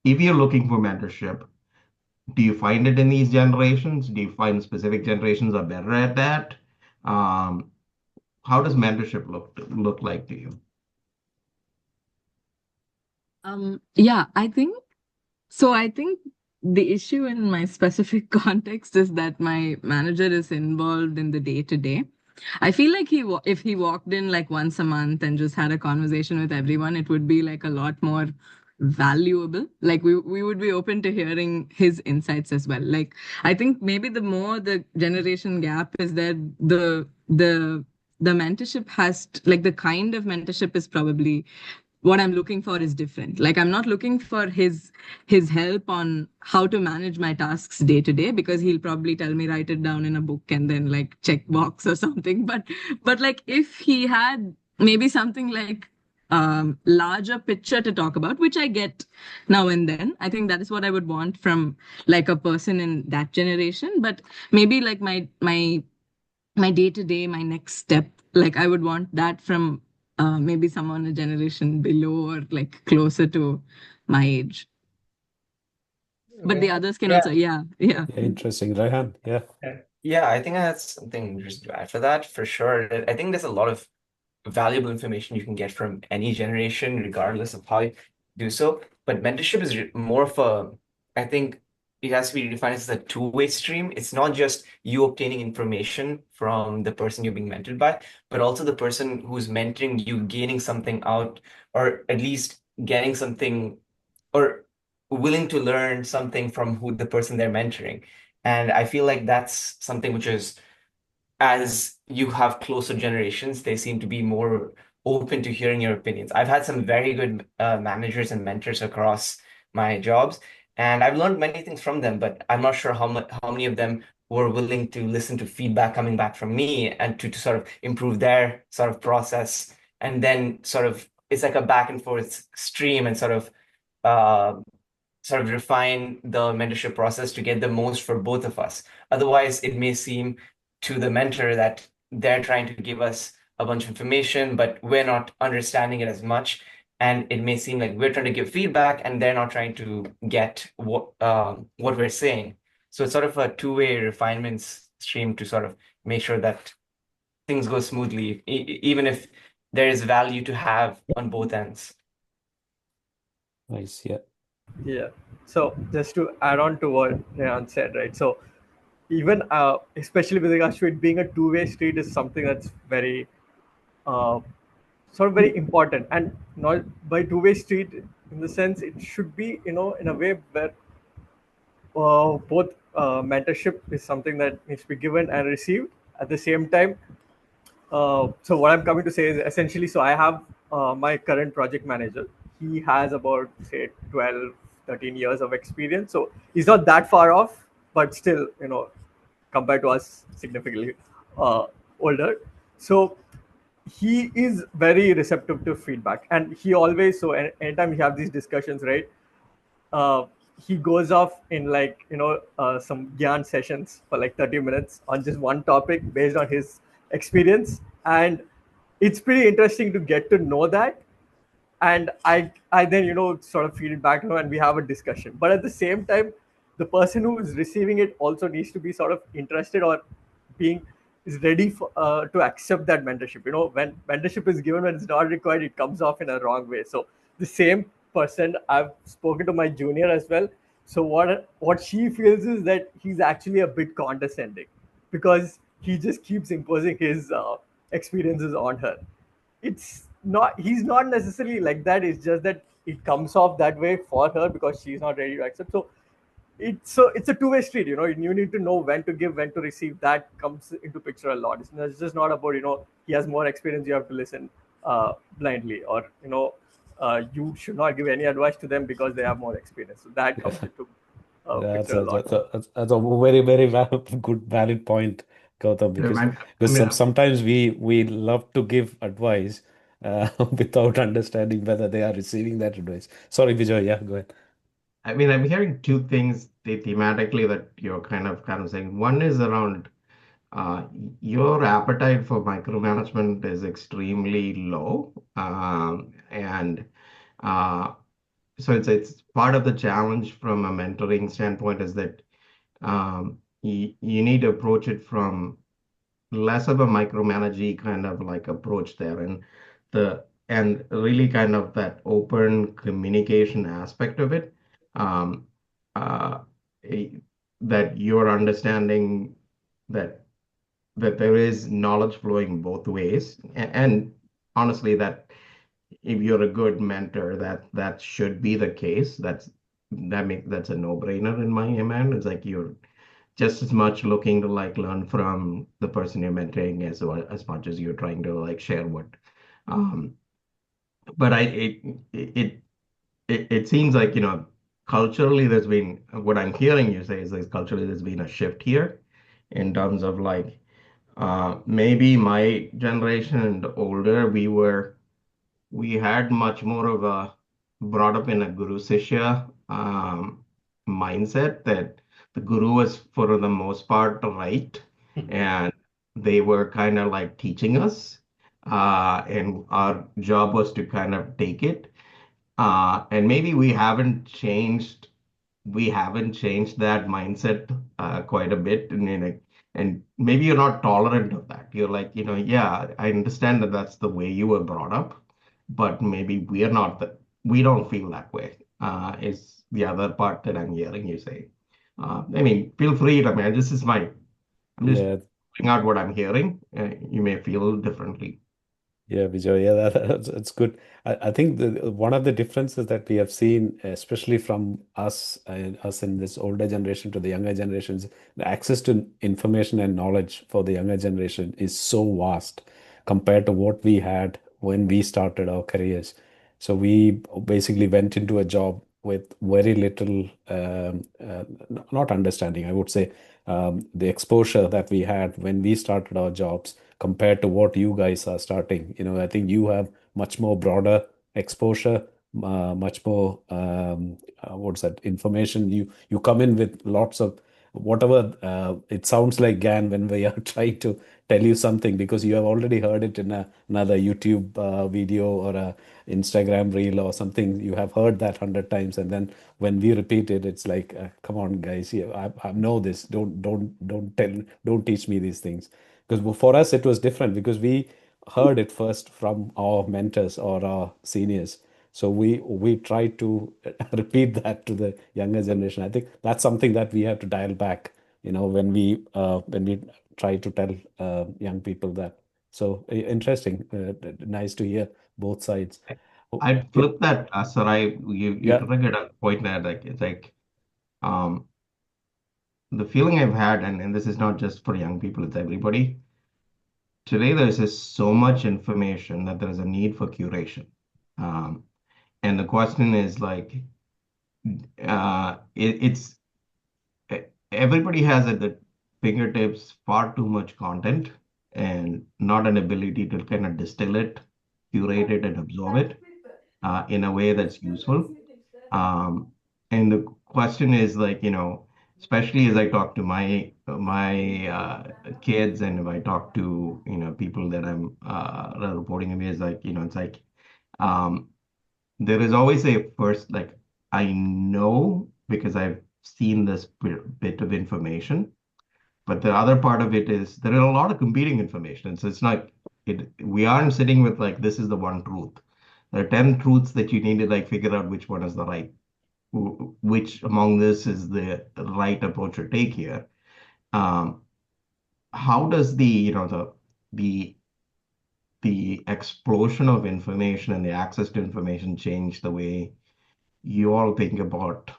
Speaker 7: if you're looking for mentorship, do you find it in these generations? Do you find specific generations are better at that? How does mentorship look like to you?
Speaker 5: Yeah, I think the issue in my specific context is that my manager is involved in the day to day. I feel like if he walked in like once a month and just had a conversation with everyone, it would be like a lot more valuable. Like we would be open to hearing his insights as well. Like I think maybe the more the generation gap is there, the mentorship like the kind of mentorship is probably what I'm looking for is different. Like I'm not looking for his help on how to manage my tasks day to day, because he'll probably tell me write it down in a book and then like check box or something. But like if he had maybe something like larger picture to talk about, which I get now and then, I think that is what I would want from like a person in that generation. But maybe like my day to day, my next step, like I would want that from maybe someone a generation below or like closer to my age. But the others can also, yeah.
Speaker 1: Yeah, interesting. Raihan, yeah.
Speaker 6: Yeah, I think I had something just to add for that, for sure. I think there's a lot of valuable information you can get from any generation, regardless of how you do so. But mentorship is more of I think it has to be defined as a two-way stream. It's not just you obtaining information from the person you're being mentored by, but also the person who's mentoring you gaining something out, or at least getting something, or willing to learn something from who the person they're mentoring. And I feel like that's something which is, as you have closer generations, they seem to be more open to hearing your opinions. I've had some very good managers and mentors across my jobs, and I've learned many things from them, but I'm not sure how many of them were willing to listen to feedback coming back from me and to sort of improve their sort of process. And then sort of it's like a back and forth stream, and sort of refine the mentorship process to get the most for both of us. Otherwise, it may seem to the mentor that they're trying to give us a bunch of information, but we're not understanding it as much. And it may seem like we're trying to give feedback and they're not trying to get what we're saying. So it's sort of a two-way refinement stream to sort of make sure that things go smoothly, even if there is value to have on both ends.
Speaker 1: Nice, yeah.
Speaker 4: Yeah. So just to add on to what Rehan said, right? So even especially with regards to it being a two-way street is something that's very sort of very important, and not by two-way street in the sense it should be in a way where both mentorship is something that needs to be given and received. At the same time, so what I'm coming to say is essentially, so I have my current project manager. He has about, say, 12, 13 years of experience. So he's not that far off, but still, compared to us, significantly older. So he is very receptive to feedback, and he always, so anytime we have these discussions, right, uh, he goes off in some gyan sessions for like 30 minutes on just one topic based on his experience, and it's pretty interesting to get to know that. And I then sort of feed it back, and we have a discussion. But at the same time, the person who is receiving it also needs to be sort of interested, or being is ready for, to accept that mentorship. When mentorship is given when it's not required, it comes off in a wrong way. So the same person, I've spoken to my junior as well. So what she feels is that he's actually a bit condescending, because he just keeps imposing his experiences on her. It's not, he's not necessarily like that. It's just that it comes off that way for her because she's not ready to accept. So it's a two-way street. You need to know when to give, when to receive. That comes into picture a lot. It's just not about he has more experience, you have to listen blindly, or you should not give any advice to them because they have more experience. So that comes into
Speaker 1: That's
Speaker 4: picture a
Speaker 1: a,
Speaker 4: lot.
Speaker 1: that's a very, very good, valid point, Gautam, because sometimes we love to give advice without understanding whether they are receiving that advice. Sorry, Vijay. Yeah, go ahead.
Speaker 7: I'm hearing two things thematically that you're kind of saying. One is around your appetite for micromanagement is extremely low, and so it's part of the challenge from a mentoring standpoint is that you need to approach it from less of a micromanagey kind of like approach there, and really kind of that open communication aspect of it, um, uh, that you're understanding that there is knowledge flowing both ways, and honestly, that if you're a good mentor, that should be the case. That's a no-brainer in my mind. It's like you're just as much looking to like learn from the person you're mentoring as much as you're trying to like share what. Um, but it seems like culturally there's been, what I'm hearing you say is like culturally there's been a shift here in terms of like maybe my generation and older, we had much more of a brought up in a guru sishya mindset, that the guru was for the most part right, and they were kind of like teaching us, and our job was to kind of take it. And maybe we haven't changed that mindset quite a bit, and maybe you're not tolerant of that. You're like, yeah, I understand that that's the way you were brought up, but maybe we don't feel that way. Is the other part that I'm hearing you say. Feel free to, man, I'm just
Speaker 1: Yeah,
Speaker 7: putting out what I'm hearing. You may feel differently.
Speaker 1: yeah, Vijay. Yeah, that's good. I think one of the differences that we have seen, especially from us in this older generation to the younger generations, the access to information and knowledge for the younger generation is so vast compared to what we had when we started our careers. So we basically went into a job with very little, not understanding, I would say, the exposure that we had when we started our jobs compared to what you guys are starting. I think you have much more broader exposure, much more what's that information. You come in with lots of whatever. It sounds like GAN when we are trying to tell you something because you have already heard it in another YouTube video or a Instagram reel or something. You have heard that 100 times, and then when we repeat it, it's like, come on, guys, yeah, I know this. Don't teach me these things. Because for us, it was different because we heard it first from our mentors or our seniors. So we try to repeat that to the younger generation. I think that's something that we have to dial back, when we try to tell young people that. So interesting, nice to hear both sides.
Speaker 7: I'd
Speaker 1: Yeah,
Speaker 7: flip that, Sarai. You
Speaker 1: yeah,
Speaker 7: triggered a point there, like it's like um the feeling I've had, and this is not just for young people, it's everybody. Today, there's just so much information that there's a need for curation. Um, and the question is like, it's everybody has at the fingertips far too much content and not an ability to kind of distill it, curate it, and absorb it in a way that's useful. And the question is like, especially as I talk to my kids, and if I talk to people that I'm that are reporting to me, is like, it's like there is always a first, like, I know because I've seen this bit of information, but the other part of it is there are a lot of competing information. So it's not we aren't sitting with like this is the one truth. There are 10 truths that you need to like figure out which one is the right, which among this is the right approach to take here. How does the explosion of information and the access to information change the way you all think about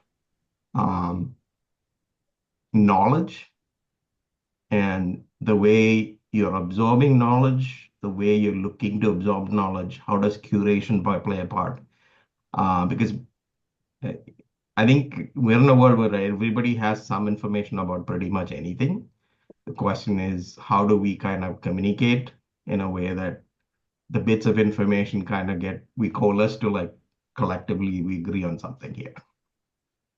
Speaker 7: knowledge and the way you're absorbing knowledge, the way you're looking to absorb knowledge? How does curation play a part? Because I think we're in a world where everybody has some information about pretty much anything. The question is, how do we kind of communicate in a way that the bits of information kind of we coalesce to like collectively we agree on something here?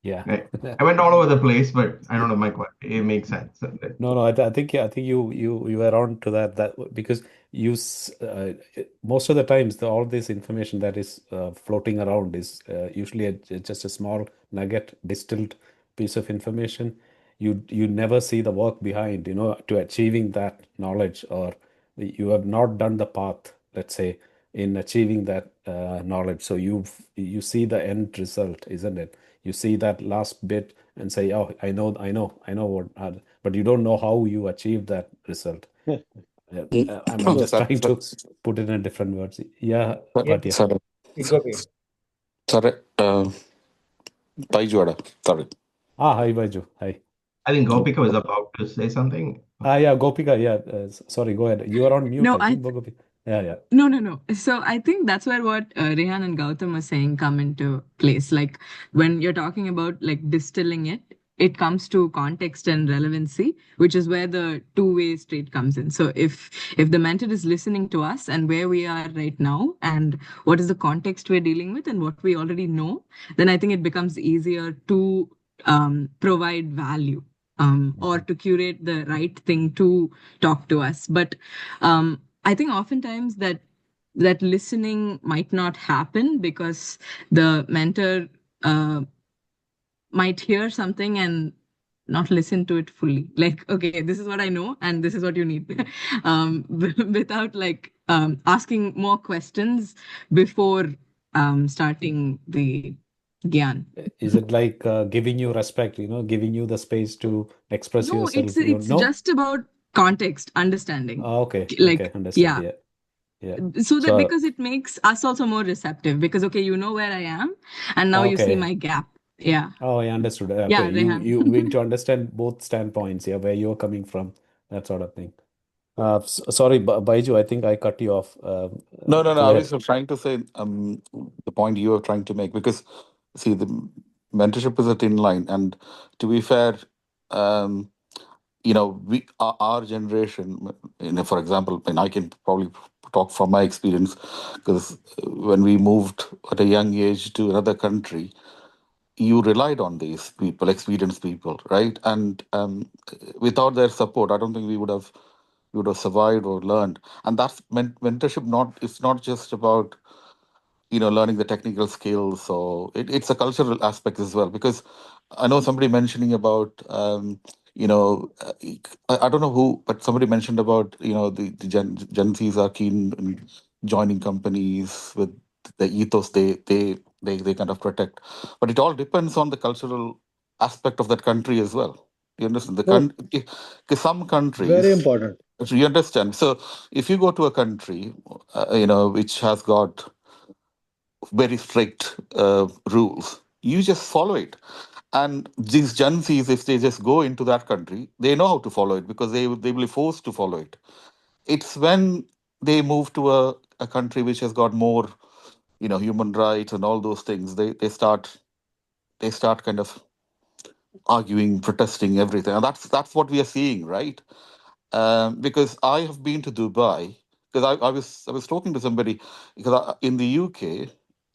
Speaker 1: Yeah.
Speaker 7: I went all over the place, but I don't know, it makes sense.
Speaker 1: No, I think you were on to that because most of the times all this information that is floating around is usually just a small nugget, distilled piece of information. You never see the work behind, to achieving that knowledge, or you have not done the path, let's say, in achieving that knowledge. So you see the end result, isn't it? You see that last bit and say, "Oh, I know what," but you don't know how you achieved that result. I'm just trying to put it in different words. Yeah, but yeah.
Speaker 10: Sorry. Baiju, sorry.
Speaker 1: Hi, Baiju. Hi.
Speaker 7: I think Gopika was about to say something.
Speaker 1: Yeah, Gopika. Yeah, sorry. Go ahead. You are on mute.
Speaker 5: No,
Speaker 1: I think, Gopika. Yeah.
Speaker 5: No. So I think that's where what Rehan and Gautam were saying come into place. Like when you're talking about like distilling it comes to context and relevancy, which is where the two-way street comes in. So if the mentor is listening to us and where we are right now and what is the context we're dealing with and what we already know, then I think it becomes easier to provide value or to curate the right thing to talk to us. But I think oftentimes that listening might not happen because the mentor might hear something and not listen to it fully. Like, okay, this is what I know and this is what you need. Without like asking more questions before starting the Gyan.
Speaker 1: Is it like giving you respect, giving you the space to express
Speaker 5: No,
Speaker 1: yourself?
Speaker 5: it's just about context, understanding.
Speaker 1: Okay.
Speaker 5: Like,
Speaker 1: Okay, understand. Yeah.
Speaker 5: So that because it makes us also more receptive because, okay, you know where I am and now you see
Speaker 1: Okay.
Speaker 5: my gap. Yeah.
Speaker 1: Oh, I understood.
Speaker 5: Yeah,
Speaker 1: Okay,
Speaker 5: Rehan.
Speaker 1: you need to understand both standpoints, where you're coming from, that sort of thing. Sorry, Baiju, I think I cut you off.
Speaker 10: No.
Speaker 1: Go
Speaker 10: I
Speaker 1: ahead.
Speaker 10: was trying to say the point you were trying to make, because see, the mentorship is a thin line, and to be fair, our generation, for example, and I can probably talk from my experience, because when we moved at a young age to another country, you relied on these people, experienced people, right? And without their support, I don't think we would have survived or learned. And that's mentorship. It's not just about learning the technical skills. So it's a cultural aspect as well, because I know somebody mentioning about I don't know who, but somebody mentioned about the Gen Zs are keen in joining companies with the ethos they kind of protect, but it all depends on the cultural aspect of that country as well. You understand? Because some countries,
Speaker 9: Very important.
Speaker 10: you understand. So if you go to a country, which has got very strict rules, you just follow it. And these Gen Zs, if they just go into that country, they know how to follow it because they will be forced to follow it. It's when they move to a country which has got more, human rights and all those things, they start kind of arguing, protesting, everything. And that's what we are seeing, right? Because I have been to Dubai, because I was talking to somebody, because in the UK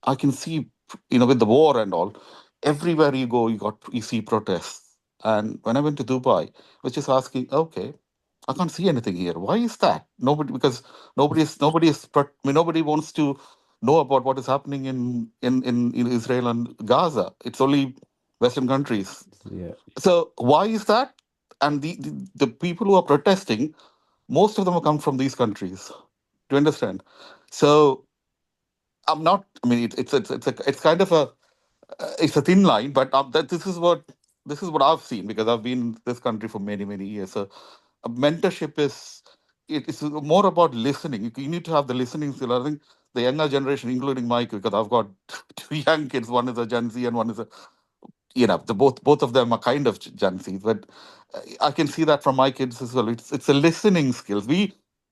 Speaker 10: I can see, with the war and all, everywhere you go you see protests. And when I went to Dubai, I was just asking, okay, I can't see anything here. Why is that? Because nobody wants to know about what is happening in Israel and Gaza. It's only Western countries.
Speaker 1: Yeah.
Speaker 10: So why is that? And the people who are protesting, most of them have come from these countries. Do you understand? So I'm not. I mean, it's kind of it's a thin line, but this is what I've seen, because I've been in this country for many years. So mentorship it's more about listening. You need to have the listening skill. I think the younger generation, including Mike, because I've got two young kids. One is a Gen Z and one is both of them are kind of Gen Z, but I can see that from my kids as well. It's a listening skills.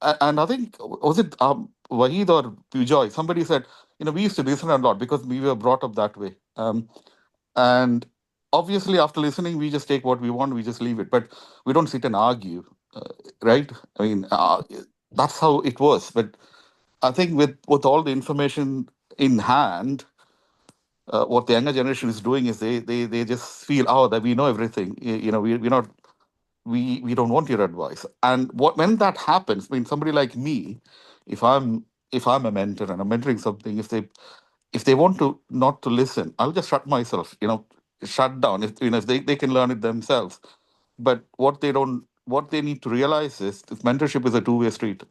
Speaker 10: And I think, was it Wahid or Pujoy? Somebody said, we used to listen a lot because we were brought up that way. And obviously, after listening, we just take what we want, we just leave it, but we don't sit and argue, right? I mean, that's how it was. But I think with all the information in hand, what the younger generation is doing is they just feel, oh, that we know everything. We're not, we don't want your advice. And when that happens, I mean, somebody like me, if I'm a mentor and I'm mentoring something, if they want to not to listen, I'll just shut myself, shut down. If they can learn it themselves. But what they need to realize is this mentorship is a two-way street.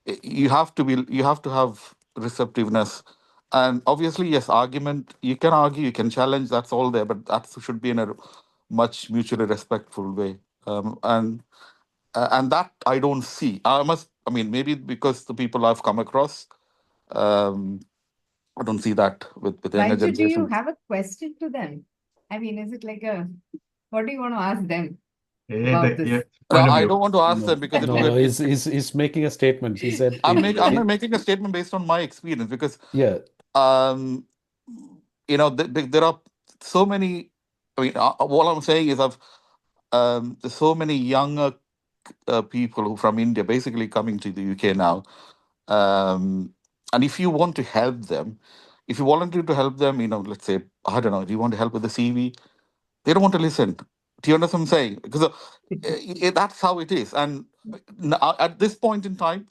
Speaker 10: You have to have receptiveness. And obviously, yes, argument, you can argue, you can challenge, that's all there, but that should be in a much mutually respectful way. And that I don't see. I mean, maybe because the people I've come across, um, I don't see that with the younger
Speaker 2: Ranju, do you
Speaker 10: generation.
Speaker 2: have a question to them? I mean, is it like what do you want to ask them
Speaker 7: Yeah,
Speaker 2: about this?
Speaker 10: No, I don't want to ask
Speaker 1: No,
Speaker 10: them because
Speaker 1: no, he's making a statement. He said,
Speaker 10: I'm making a statement based on my experience, because
Speaker 1: yeah,
Speaker 10: um, there are so many. I mean, what I'm saying is there's so many younger people who from India basically coming to the UK now. And if you want to help them, if you volunteer to help them, let's say, I don't know, do you want to help with the CV? They don't want to listen. Do you understand what I'm saying? Because that's how it is. And at this point in time,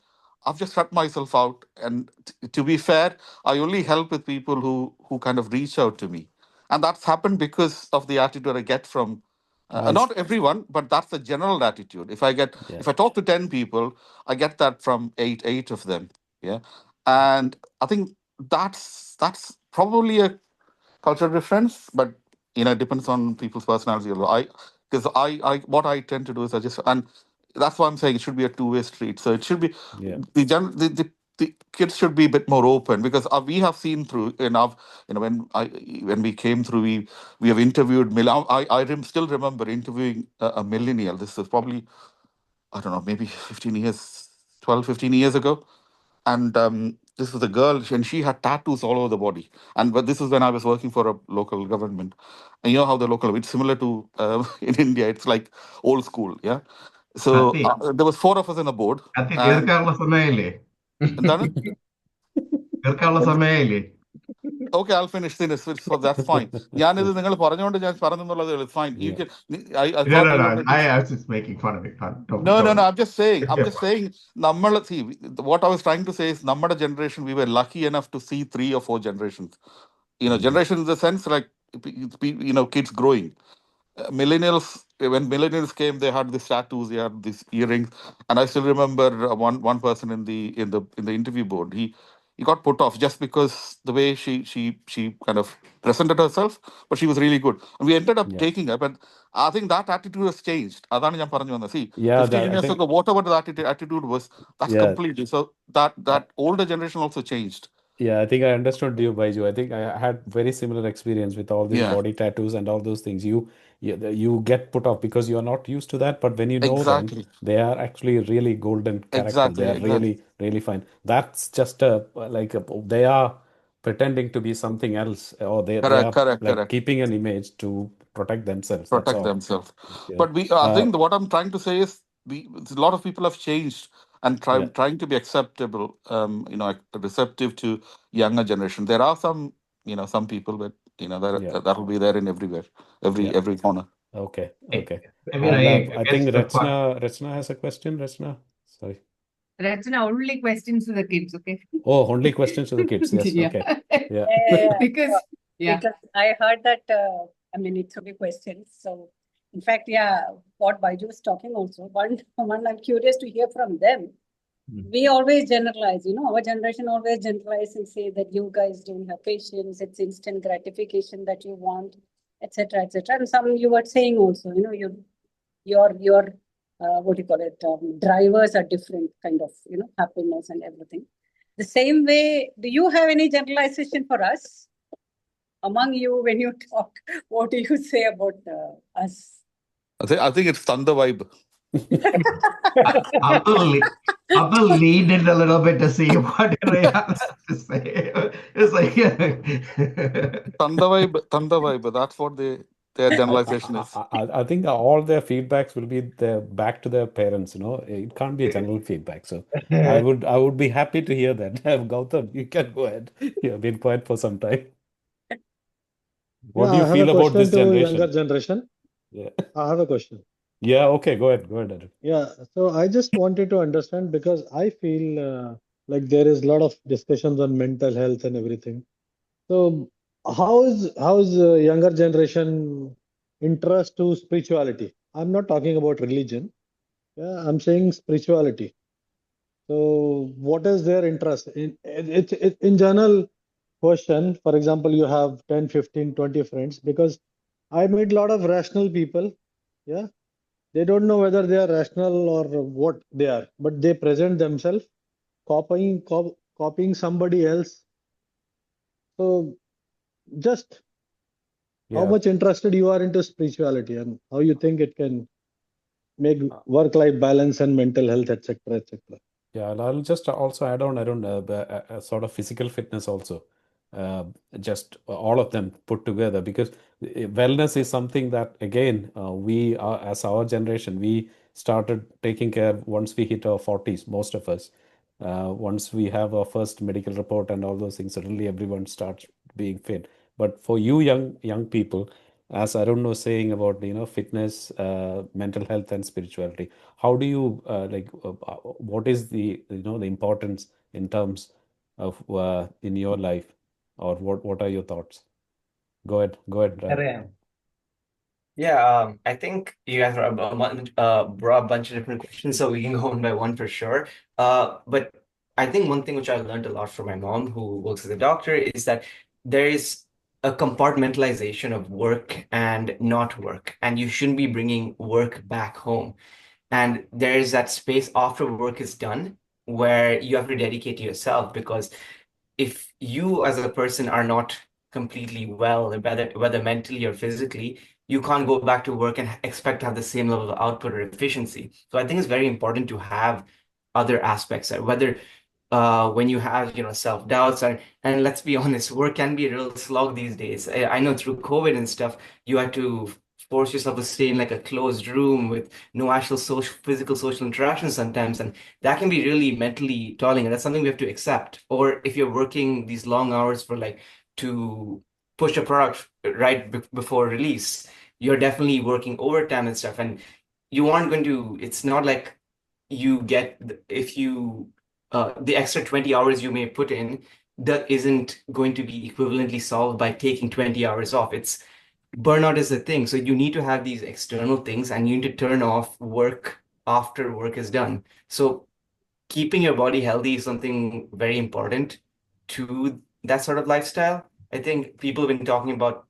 Speaker 10: I've just shut myself out. And to be fair, I only help with people who kind of reach out to me, and that's happened because of the attitude I get from not everyone, but that's the general attitude. If I talk to 10 people, I get that from eight of them. Yeah, and I think that's probably a cultural difference, but it depends on people's personality. Because what I tend to do is and that's why I'm saying it should be a two-way street. So it should be the kids should be a bit more open, because we have seen through enough. When we came through, we have interviewed. Still remember interviewing a millennial. This is probably, I don't know, maybe 15 years ago. And this was a girl, and she had tattoos all over the body. But this is when I was working for a local government. And you know how it's similar to in India, it's like old school, yeah. So there was 4 of us in the board.
Speaker 7: തീർക്കാനുള്ള സമയമില്ലേ
Speaker 10: എന്താണ്?
Speaker 7: തീർക്കാനുള്ള സമയമില്ലേ
Speaker 10: Okay, I'll finish this. So that's fine. ഞാനിത് നിങ്ങൾ പറഞ്ഞുകൊണ്ട് ഞാൻ പറഞ്ഞെന്നുള്ളത് it's fine. You can. I thought you were
Speaker 7: I was just making fun of it.
Speaker 10: No. I'm just saying. What I was trying to say is, നമ്മുടെ generation, we were lucky enough to see 3 or 4 generations. Generation in the sense like, kids growing. Millennials, when millennials came, they had these tattoos, they had these earrings, and I still remember one person in the interview board. He got put off just because the way she kind of presented herself, but she was really good. And we ended up taking her, but I think that attitude has changed. അതാണ് ഞാൻ പറഞ്ഞു വന്നത്. See, 15 years ago, whatever that attitude was, that's completely. So that older generation also changed.
Speaker 1: Yeah, I think I understood you, Baiju. I think I had very similar experience with all these
Speaker 10: Yeah,
Speaker 1: body tattoos and all those things. You get put off because you are not used to that, but when you know them,
Speaker 10: exactly,
Speaker 1: they are actually really golden characters. They
Speaker 10: exactly,
Speaker 1: are
Speaker 10: exactly.
Speaker 1: really, really fine. That's just they are pretending to be something else, or they
Speaker 10: Correct,
Speaker 1: are
Speaker 10: correct,
Speaker 1: like
Speaker 10: correct.
Speaker 1: keeping an image to protect themselves. That's
Speaker 10: Protect
Speaker 1: all.
Speaker 10: themselves.
Speaker 1: You know.
Speaker 10: But I
Speaker 1: Uh,
Speaker 10: think what I'm trying to say is a lot of people have changed and
Speaker 1: yeah,
Speaker 10: trying to be acceptable, receptive to younger generation. There are some, some people, but
Speaker 1: yeah,
Speaker 10: that will be there in everywhere,
Speaker 1: yeah.
Speaker 10: every corner.
Speaker 1: Okay,
Speaker 3: I
Speaker 1: okay.
Speaker 3: I mean,
Speaker 1: And
Speaker 3: I
Speaker 1: I
Speaker 3: guess
Speaker 1: think
Speaker 3: the part.
Speaker 1: Rachna has a question. Rachna, sorry.
Speaker 2: Rachna, only questions to the kids, okay?
Speaker 1: Oh, only questions to the kids. Yes.
Speaker 2: Yeah.
Speaker 1: Okay. Yeah.
Speaker 2: Because, yeah.
Speaker 8: Because I heard that, I mean, it should be questions. So, in fact, yeah, what Baiju was talking also, one I'm curious to hear from them. We always generalize, our generation always generalize and say that you guys don't have patience, it's instant gratification that you want, etc., etc. And some you were saying also, your what do you call it? Drivers are different kind of, happiness and everything. The same way, do you have any generalization for us? Among you, when you talk, what do you say about us?
Speaker 10: I think it's thunder vibe.
Speaker 7: I'll lean in a little bit to see what Raya has to say. It's like
Speaker 10: Thunder vibe. That's what their generalization is.
Speaker 1: I think all their feedbacks will be back to their parents. It can't be a general feedback. So I would be happy to hear that. Gautam, you can go ahead. You have been quiet for some time. What
Speaker 9: Yeah,
Speaker 1: do
Speaker 9: I
Speaker 1: you
Speaker 9: have a
Speaker 1: feel about this
Speaker 9: question to younger
Speaker 1: generation?
Speaker 9: generation.
Speaker 1: Yeah.
Speaker 9: I have a question.
Speaker 1: Yeah. Okay. Go ahead. Go ahead, Arun.
Speaker 9: Yeah, so I just wanted to understand because I feel like there is a lot of discussions on mental health and everything. So how is younger generation interest to spirituality? I'm not talking about religion. Yeah, I'm saying spirituality. So what is their interest in general question? For example, you have 10, 15, 20 friends because I meet a lot of rational people. Yeah, they don't know whether they are rational or what they are, but they present themselves copying somebody else. So just how
Speaker 1: Yeah.
Speaker 9: much interested you are into spirituality and how you think it can make work-life balance and mental health, etc., etc.
Speaker 1: Yeah, and I'll just also add on, sort of physical fitness also. Uh, just all of them put together because wellness is something that, again, we are, as our generation, we started taking care once we hit our 40s, most of us. Once we have our first medical report and all those things, suddenly everyone starts being fit. But for you young people, as Arun was saying about, fitness, mental health, and spirituality, how do you what is the importance in terms of in your life, or what are your thoughts? Go ahead, Ryan.
Speaker 3: Raya.
Speaker 6: Yeah, I think you guys brought a bunch of different questions, so we can go one by one for sure. But I think one thing which I learned a lot from my mom, who works as a doctor, is that there is a compartmentalization of work and not work, and you shouldn't be bringing work back home. And there is that space after work is done where you have to dedicate to yourself, because if you as a person are not completely well, whether mentally or physically, you can't go back to work and expect to have the same level of output or efficiency. So I think it's very important to have other aspects, whether when you have self-doubts, and let's be honest, work can be a real slog these days. I know through COVID and stuff, you had to force yourself to stay in like a closed room with no actual physical social interaction sometimes, and that can be really mentally tolling, and that's something we have to accept. Or if you're working these long hours for like to push a product right before release, you're definitely working overtime and stuff, and you aren't going to, it's not like you get, if you the extra 20 hours you may put in, that isn't going to be equivalently solved by taking 20 hours off. It's burnout is the thing. So you need to have these external things, and you need to turn off work after work is done. So keeping your body healthy is something very important to that sort of lifestyle. I think people have been talking about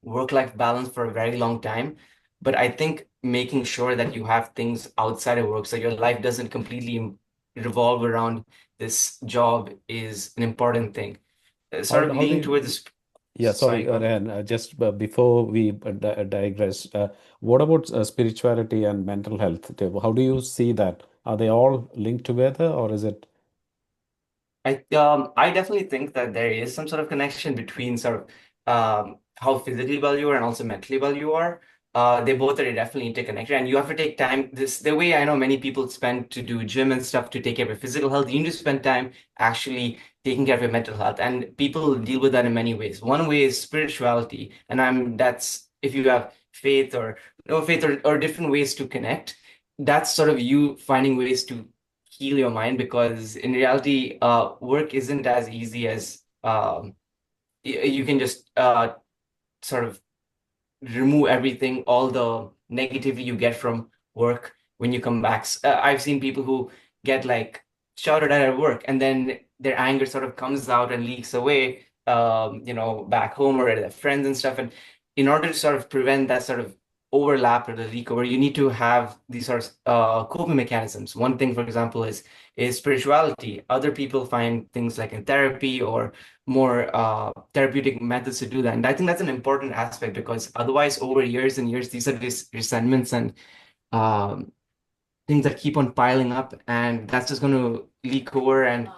Speaker 6: work-life balance for a very long time, but I think making sure that you have things outside of work so your life doesn't completely revolve around this job is an important thing. Sort of
Speaker 1: How do
Speaker 6: leaning
Speaker 1: you?
Speaker 6: towards
Speaker 1: Yeah, sorry,
Speaker 6: sorry, go ahead.
Speaker 1: Rehan, just before we digress, what about spirituality and mental health? How do you see that? Are they all linked together, or is it?
Speaker 6: I definitely think that there is some sort of connection between sort of how physically well you are and also mentally well you are. They both are definitely interconnected, and you have to take time. The way I know many people spend to do gym and stuff to take care of your physical health, you need to spend time actually taking care of your mental health, and people deal with that in many ways. One way is spirituality, and that's if you have faith or no faith or different ways to connect. That's sort of you finding ways to heal your mind, because in reality, work isn't as easy as you can just sort of remove everything, all the negativity you get from work when you come back. I've seen people who get like shouted at work, and then their anger sort of comes out and leaks away, back home or at their friends and stuff. And in order to sort of prevent that sort of overlap or the leak over, you need to have these sort of coping mechanisms. One thing, for example, is spirituality. Other people find things like in therapy or more therapeutic methods to do that. And I think that's an important aspect, because otherwise, over years and years, these are these resentments and um, things that keep on piling up, and that's just going to leak over. And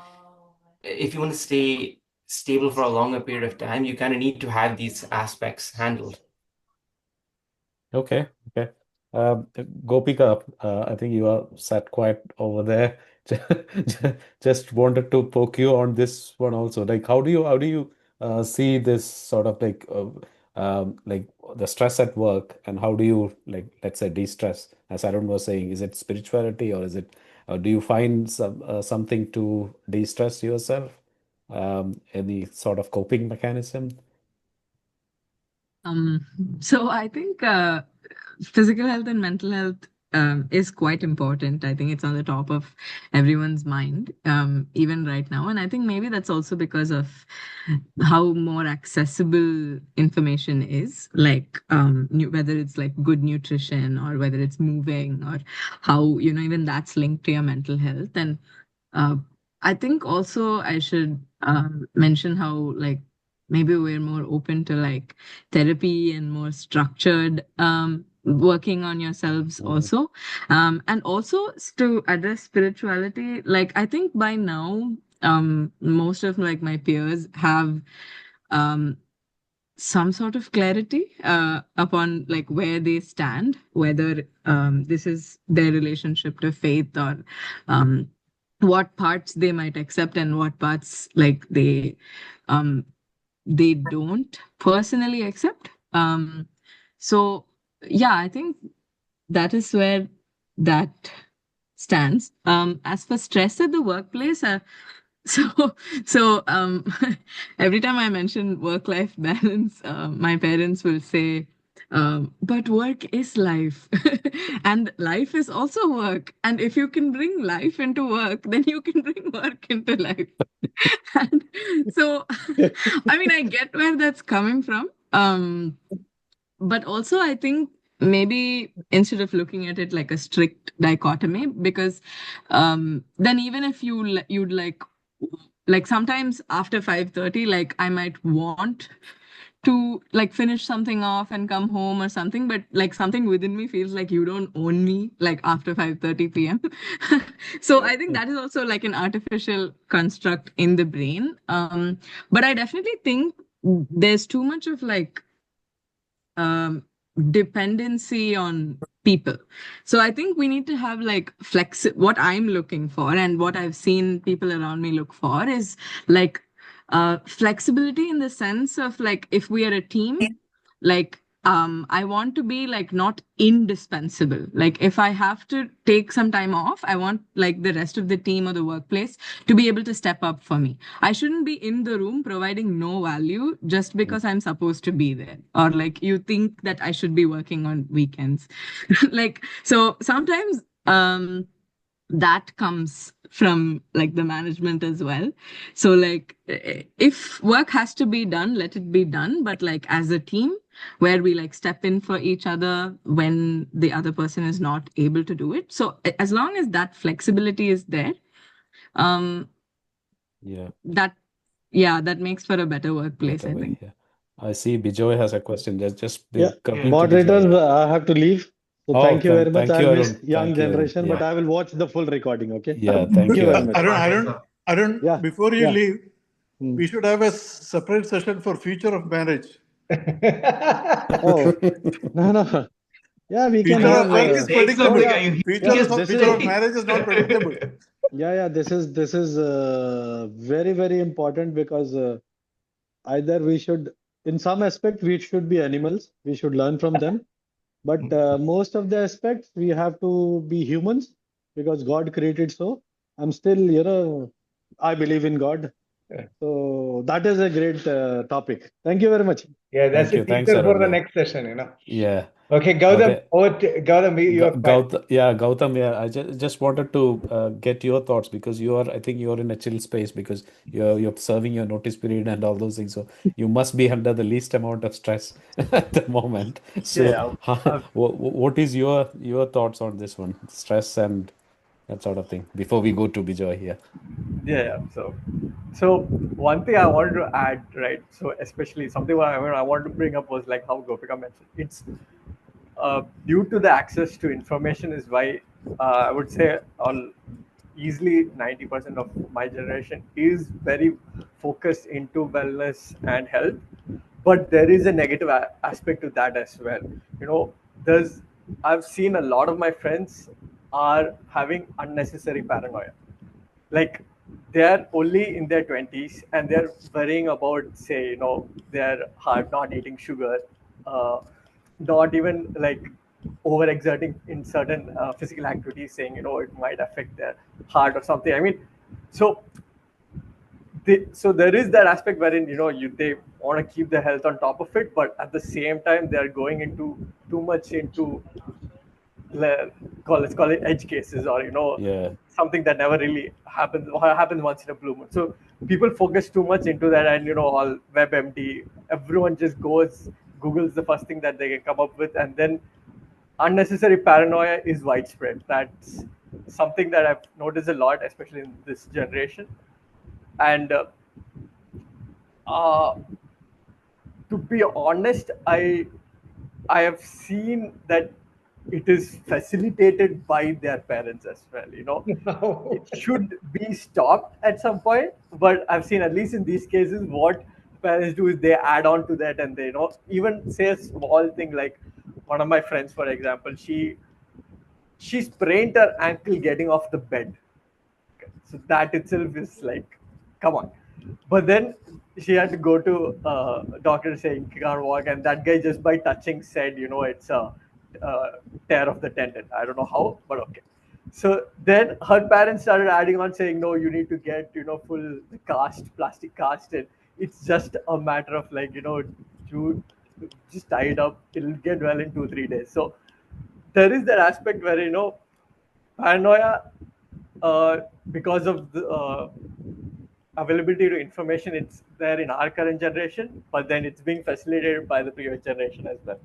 Speaker 6: if you want to stay stable for a longer period of time, you kind of need to have these aspects handled.
Speaker 1: Okay, okay. Gopika, I think you are sat quiet over there. Just wanted to poke you on this one also. Like, how do you see this sort of like the stress at work, and how do you, like, let's say, de-stress? As Arun was saying, is it spirituality, or is it do you find something to de-stress yourself? Any sort of coping mechanism?
Speaker 5: So I think physical health and mental health is quite important. I think it's on the top of everyone's mind, even right now. And I think maybe that's also because of how more accessible information is, like whether it's like good nutrition or whether it's moving, or how, even that's linked to your mental health. And uh, I think also I should mention how, like, maybe we're more open to like therapy and more structured working on yourselves also, and also to address spirituality. Like, I think by now most of like my peers have um some sort of clarity upon like where they stand, whether this is their relationship to faith, or what parts they might accept and what parts like um they don't personally accept. So yeah, I think that is where that stands. As for stress at the workplace, so every time I mention work-life balance, my parents will say, but work is life, and life is also work. And if you can bring life into work, then you can bring work into life. And so, I mean, I get where that's coming from. But also, I think maybe instead of looking at it like a strict dichotomy, because then even if you'd like sometimes after 5:30, like I might want to like finish something off and come home or something, but like something within me feels like you don't own me like after 5:30 p.m. So I think that is also like an artificial construct in the brain. But I definitely think there's too much of like dependency on people. So I think we need to have like what I'm looking for and what I've seen people around me look for is like flexibility, in the sense of like if we are a team, like I want to be like not indispensable. Like if I have to take some time off, I want like the rest of the team or the workplace to be able to step up for me. I shouldn't be in the room providing no value just because I'm supposed to be there, or like you think that I should be working on weekends. Like, so sometimes that comes from like the management as well. So like if work has to be done, let it be done, but like as a team where we like step in for each other when the other person is not able to do it. So as long as that flexibility is there,
Speaker 1: Yeah,
Speaker 5: that makes for a better workplace,
Speaker 1: better
Speaker 5: I
Speaker 1: way.
Speaker 5: think.
Speaker 1: Yeah. I see Bijoy has a question. Just
Speaker 9: Yeah,
Speaker 1: coming to
Speaker 9: moderators,
Speaker 1: Bijoy.
Speaker 9: I have to leave. So
Speaker 1: Oh,
Speaker 9: thank you very much.
Speaker 1: thank you,
Speaker 9: I missed
Speaker 1: Arun.
Speaker 9: young
Speaker 1: Thank you, Arun.
Speaker 9: generation, but
Speaker 1: Yeah,
Speaker 9: I will watch the full recording. Okay.
Speaker 1: yeah.
Speaker 9: Thank
Speaker 1: Thank
Speaker 9: you
Speaker 1: you,
Speaker 9: very
Speaker 1: Arun.
Speaker 9: much.
Speaker 11: Arun,
Speaker 9: Yeah,
Speaker 11: before you
Speaker 9: yeah.
Speaker 11: leave,
Speaker 9: Hmm.
Speaker 11: we should have a separate session for future of marriage.
Speaker 9: Oh, no. Yeah, we can
Speaker 11: Future
Speaker 9: have.
Speaker 11: of work is predictable.
Speaker 9: yeah,
Speaker 11: Future of marriage is not predictable.
Speaker 9: yeah. This is very, very important because either we should, in some aspect, we should be animals. We should learn from them. But most of the aspects, we have to be humans because God created so. I'm still, I believe in God.
Speaker 3: Yeah.
Speaker 9: So that is a great topic. Thank you very much.
Speaker 3: Yeah, that's
Speaker 1: Thank
Speaker 3: a
Speaker 1: you. Thanks,
Speaker 3: teaser for
Speaker 1: Arun.
Speaker 3: the
Speaker 1: Yeah.
Speaker 3: next session.
Speaker 1: Yeah.
Speaker 3: Okay, Gautam,
Speaker 1: Okay.
Speaker 3: over to Gautam, you have
Speaker 1: Gautam, yeah, I just wanted to get your thoughts because I think you're in a chill space because you're serving your notice period and all those things. So you must be under the least amount of stress at the moment. So what is your thoughts on this one? Stress and that sort of thing before we go to Bijoy here.
Speaker 4: Yeah. So one thing I wanted to add, right? So especially something I wanted to bring up was like how Gopika mentioned. It's due to the access to information is why I would say on easily 90% of my generation is very focused into wellness and health, but there is a negative aspect to that as well. I've seen a lot of my friends are having unnecessary paranoia. Like they're only in their 20s and they're worrying about, say, their heart, not eating sugar, not even like overexerting in certain physical activities, saying, it might affect their heart or something. I mean, so there is that aspect wherein they want to keep their health on top of it, but at the same time they're going into too much into let's call it edge cases, or something that never really happens or happens once in a blue moon. So people focus too much into that, and all WebMD, everyone just Googles the first thing that they can come up with, and then unnecessary paranoia is widespread. That's something that I've noticed a lot, especially in this generation. And to be honest, I have seen that it is facilitated by their parents as well. It should be stopped at some point, but I've seen, at least in these cases, what parents do is they add on to that, and they even say a small thing. Like one of my friends, for example, she sprained her ankle getting off the bed. So that itself is like, come on. But then she had to go to a doctor saying she can't walk, and that guy just by touching said, it's a tear of the tendon. I don't know how, but okay. So then her parents started adding on, saying, no, you need to get full plastic cast, and it's just a matter of like you just tie it up, it'll get well in 2-3 days. So there is that aspect where paranoia, because of the availability to information, it's there in our current generation, but then it's being facilitated by the previous generation as well.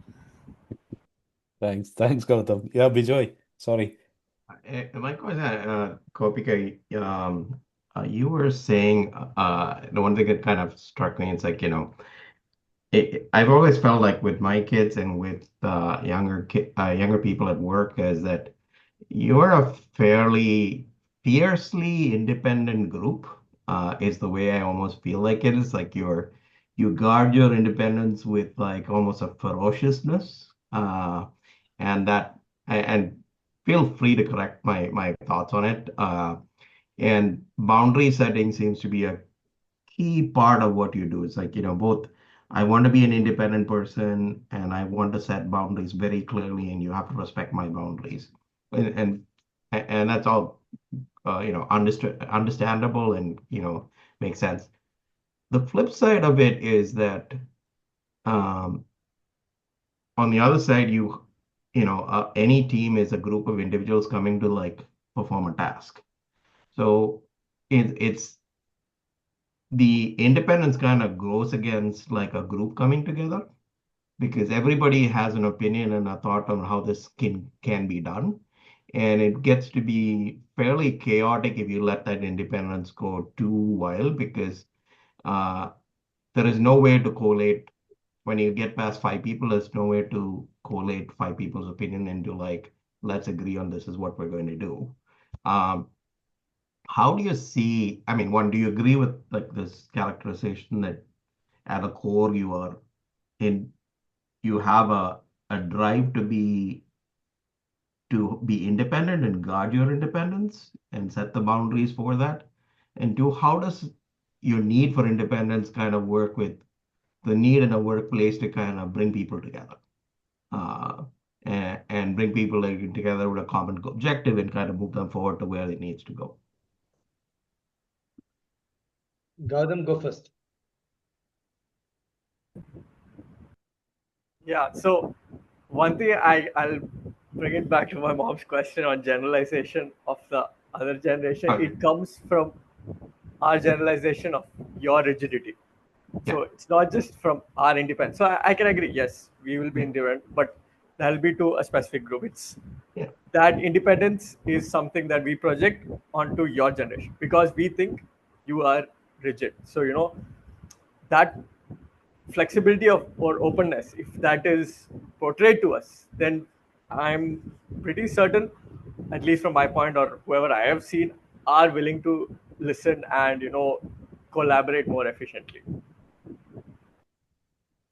Speaker 1: Thanks, Gautam. Yeah, Bijoy. Sorry.
Speaker 7: My question, Kopika, you were saying the one thing that kind of struck me, it's like, I've always felt like with my kids and with younger people at work is that you're a fairly fiercely independent group, is the way I almost feel like it is. Like you guard your independence with like almost a ferociousness, and feel free to correct my thoughts on it. And boundary setting seems to be a key part of what you do. It's like, both I want to be an independent person and I want to set boundaries very clearly, and you have to respect my boundaries. And that's all understandable and makes sense. The flip side of it is that on the other side, any team is a group of individuals coming to like perform a task. So it's the independence kind of goes against like a group coming together, because everybody has an opinion and a thought on how this can be done. And it gets to be fairly chaotic if you let that independence go too wild, because there is no way to collate. When you get past 5 people, there's no way to collate 5 people's opinion into like, let's agree on this is what we're going to do. How do you see, I mean, one, do you agree with like this characterization that at the core you have a drive to be independent and guard your independence and set the boundaries for that? And two, how does your need for independence kind of work with the need in a workplace to kind of bring people together, and bring people like, together with a common objective and kind of move them forward to where it needs to go?
Speaker 3: Gautam, go first.
Speaker 4: Yeah, so one thing I'll bring it back to my mom's question on generalization of the other generation.
Speaker 7: Okay.
Speaker 4: It comes from our generalization of your rigidity. So it's not just from our independence. So I can agree, yes, we will be independent, but that'll be to a specific group. It's that independence is something that we project onto your generation because we think you are rigid. So, that flexibility or openness, if that is portrayed to us, then I'm pretty certain, at least from my point or whoever I have seen, are willing to listen and collaborate more efficiently.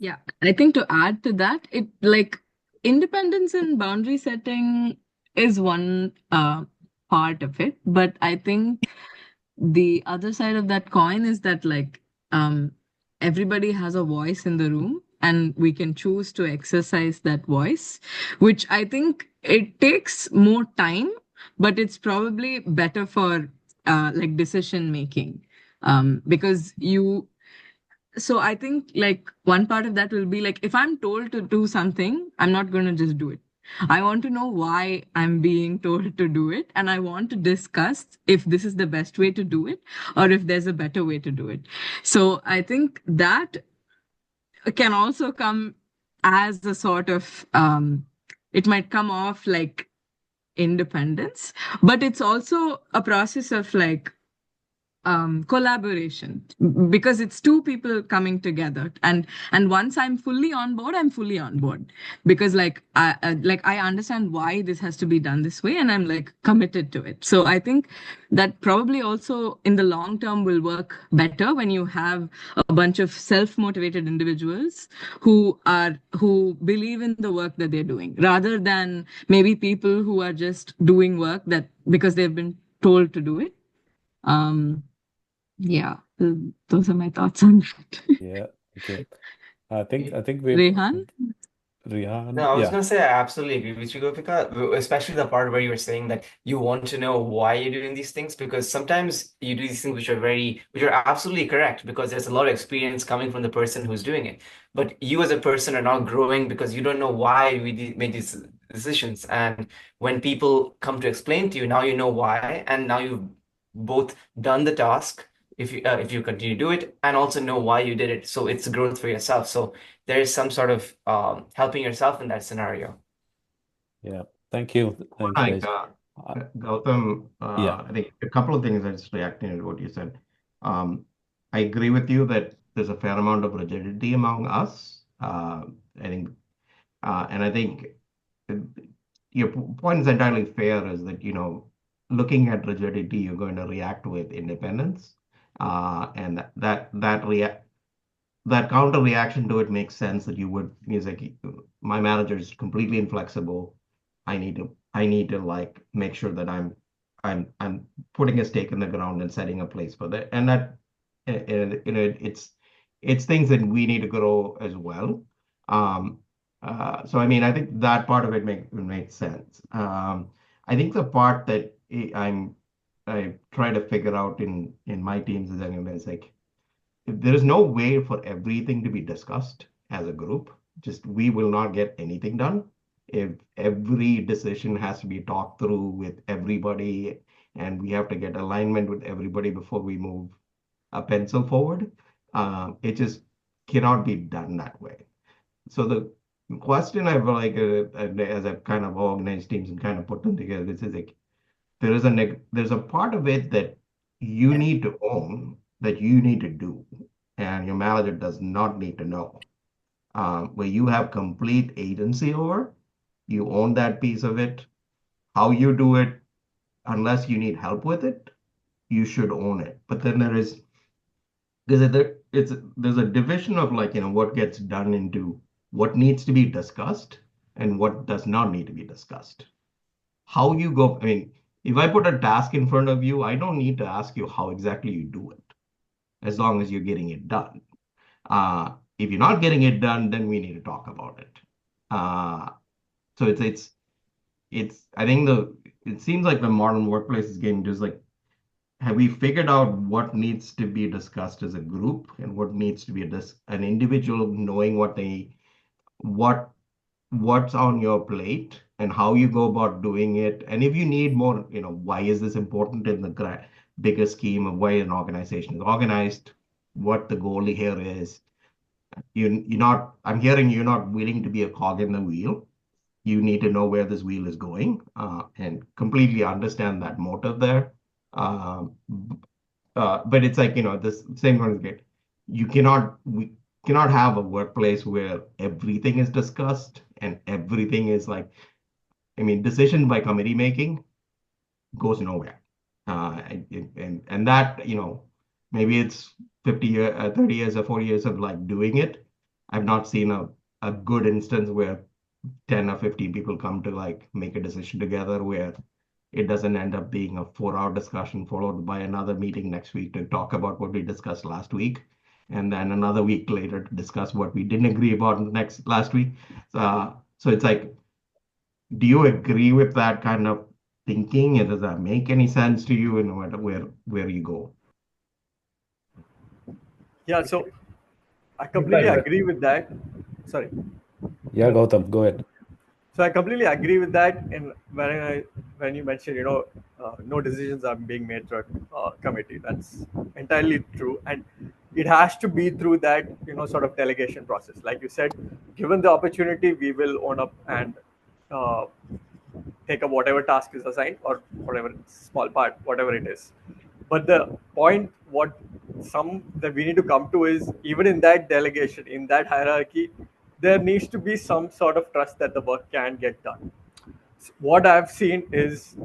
Speaker 5: Yeah, I think to add to that, it like independence and boundary setting is one part of it, but I think the other side of that coin is that everybody has a voice in the room and we can choose to exercise that voice, which I think it takes more time, but it's probably better for decision making, because so I think one part of that will be if I'm told to do something, I'm not going to just do it. I want to know why I'm being told to do it, and I want to discuss if this is the best way to do it or if there's a better way to do it. So I think that can also come as a sort of, it might come off like independence, but it's also a process of collaboration, because it's two people coming together, and once I'm fully on board, I'm fully on board, because I understand why this has to be done this way, and I'm committed to it. So I think that probably also in the long term will work better when you have a bunch of self-motivated individuals who believe in the work that they're doing, rather than maybe people who are just doing work that because they've been told to do it. Yeah, those are my thoughts on that.
Speaker 1: Yeah. Okay. I think we
Speaker 5: Rehan?
Speaker 1: Rehan.
Speaker 6: No, I was
Speaker 1: Yeah.
Speaker 6: going to say I absolutely agree with you, Gopika, especially the part where you were saying that you want to know why you're doing these things, because sometimes you do these things which are absolutely correct because there's a lot of experience coming from the person who's doing it. But you as a person are not growing because you don't know why we made these decisions. And when people come to explain to you, now you know why, and now you've both done the task if you continue to do it, and also know why you did it. So it's growth for yourself. So there is some sort of helping yourself in that scenario.
Speaker 1: Yeah. Thank you. Thanks,
Speaker 7: Like,
Speaker 1: guys.
Speaker 7: Gautam,
Speaker 1: Yeah.
Speaker 7: I think a couple of things I just reacting to what you said. I agree with you that there's a fair amount of rigidity among us. I think, and I think your point is entirely fair, is that, looking at rigidity, you're going to react with independence. And that counter reaction to it makes sense, that it's like, my manager is completely inflexible. I need to make sure that I'm putting a stake in the ground and setting a place for that. And that, it's things that we need to grow as well. So I mean, I think that part of it makes sense. I think the part that I try to figure out in my teams is like, there is no way for everything to be discussed as a group. Just we will not get anything done if every decision has to be talked through with everybody, and we have to get alignment with everybody before we move a pencil forward. It just cannot be done that way. So question I've like as I've kind of organized teams and kind of put them together, this is like there's a part of it that you need to own, that you need to do, and your manager does not need to know. Where you have complete agency over, you own that piece of it. How you do it, unless you need help with it, you should own it. But then there's a division of like, what gets done into what needs to be discussed and what does not need to be discussed. How you go, I mean, if I put a task in front of you, I don't need to ask you how exactly you do it, as long as you're getting it done. If you're not getting it done, then we need to talk about it. So I think it seems like the modern workplace is getting just like, have we figured out what needs to be discussed as a group and what needs to be an individual knowing what's on your plate and how you go about doing it. And if you need more, why is this important in the bigger scheme of why an organization is organized, what the goal here is. I'm hearing you're not willing to be a cog in the wheel. You need to know where this wheel is going and completely understand that motive there. But it's like, this same one is great. We cannot have a workplace where everything is discussed and everything is like, decision by committee making goes nowhere. And that, maybe it's 50 years, 30 years or 40 years of like doing it. I've not seen a good instance where 10 or 15 people come to like make a decision together where it doesn't end up being a 4-hour discussion followed by another meeting next week to talk about what we discussed last week. And then another week later to discuss what we didn't agree about last week. So it's like, do you agree with that kind of thinking? And does that make any sense to you in where you go?
Speaker 4: Yeah, so I completely agree with that. Sorry.
Speaker 1: Yeah, Gautam, go ahead.
Speaker 4: So I completely agree with that. And when you mentioned, no decisions are being made through a committee, that's entirely true. And it has to be through that, sort of delegation process. Like you said, given the opportunity, we will own up and take up whatever task is assigned or whatever small part, whatever it is. But the point that we need to come to is, even in that delegation, in that hierarchy, there needs to be some sort of trust that the work can get done. What I've seen is,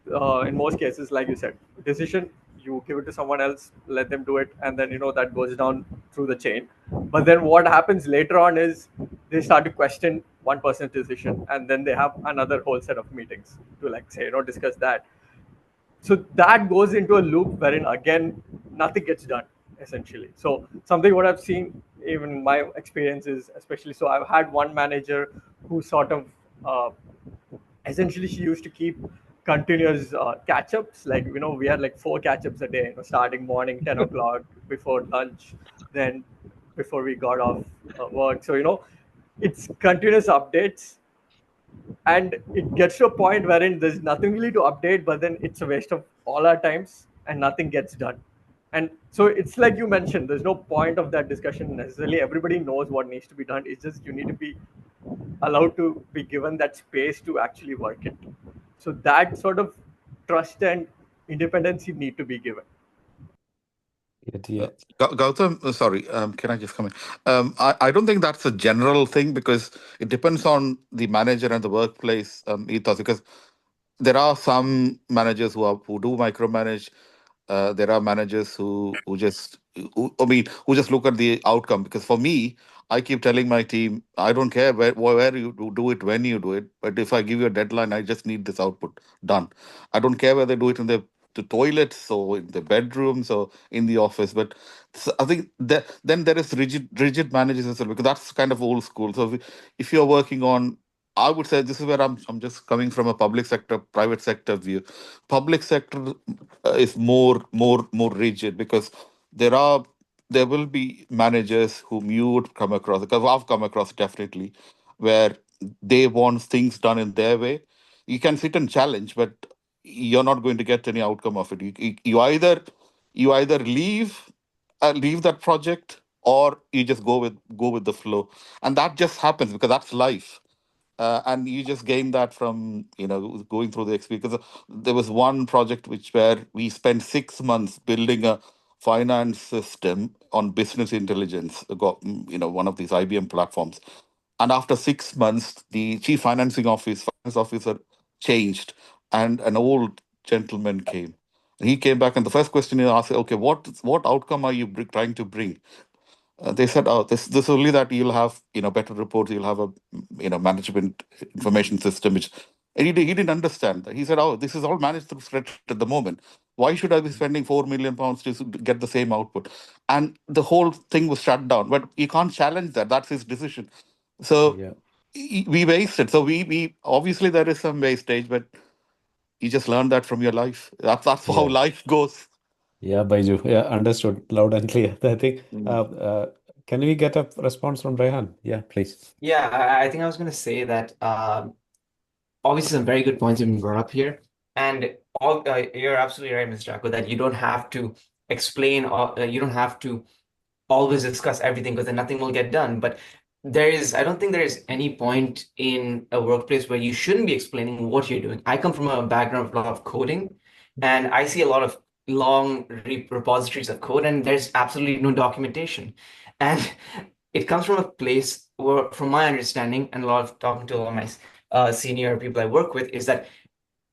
Speaker 4: in most cases, like you said, decision, you give it to someone else, let them do it, and then that goes down through the chain. But then what happens later on is they start to question one person's decision, and then they have another whole set of meetings to like say, discuss that. So that goes into a loop wherein again nothing gets done essentially. So something what I've seen even in my experiences, especially, so I've had one manager who sort of essentially she used to keep continuous catch-ups. Like we had like 4 catch-ups a day, starting morning 10 o'clock before lunch, then before we got off work. So it's continuous updates. And it gets to a point wherein there's nothing really to update, but then it's a waste of all our times and nothing gets done. And so it's like you mentioned, there's no point of that discussion necessarily. Everybody knows what needs to be done. It's just you need to be allowed to be given that space to actually work it. So that sort of trust and independence you need to be given.
Speaker 1: Yeah.
Speaker 10: Gautam, sorry, can I just come in? I don't think that's a general thing because it depends on the manager and the workplace ethos. Because there are some managers who do micromanage. There are managers who just look at the outcome. Because for me, I keep telling my team, I don't care where you do it, when you do it, but if I give you a deadline, I just need this output done. I don't care whether they do it in the toilets or in the bedrooms or in the office. But I think that then there is rigid managers as well, because that's kind of old school. So if you're working on, I would say this is where I'm just coming from a public sector, private sector view. Public sector is more rigid because there will be managers whom you would come across, because I've come across definitely, where they want things done in their way. You can sit and challenge, but you're not going to get any outcome of it. You either leave that project or you just go with the flow, and that just happens because that's life. And you just gain that from going through the experience. 'Cause there was one project where we spent 6 months building a finance system on business intelligence, one of these IBM platforms. And after 6 months, the chief finance officer changed, and an old gentleman came. He came back, and the first question he asked, okay, what outcome are you trying to bring? They said, "Oh, this only that you'll have better reports. You'll have a management information system." Which and he didn't understand that. He said, "Oh, this is all managed through spreadsheet at the moment. Why should I be spending £4 million to get the same output?" And the whole thing was shut down. But you can't challenge that. That's his decision. So
Speaker 1: Yeah.
Speaker 10: we wasted. So we obviously there is some wastage, but you just learn that from your life. That's how
Speaker 1: Yeah.
Speaker 10: life goes.
Speaker 1: Yeah, Baiju. Yeah, understood loud and clear. I think, can we get a response from Rehan? Yeah, please.
Speaker 6: Yeah, I think I was going to say that obviously some very good points have been brought up here. And you're absolutely right, Mr. Jacko, that you don't have to explain, you don't have to always discuss everything because then nothing will get done. But I don't think there is any point in a workplace where you shouldn't be explaining what you're doing. I come from a background of a lot of coding, and I see a lot of long repositories of code, and there's absolutely no documentation. And it comes from a place where, from my understanding, and a lot of talking to a lot of my senior people I work with, is that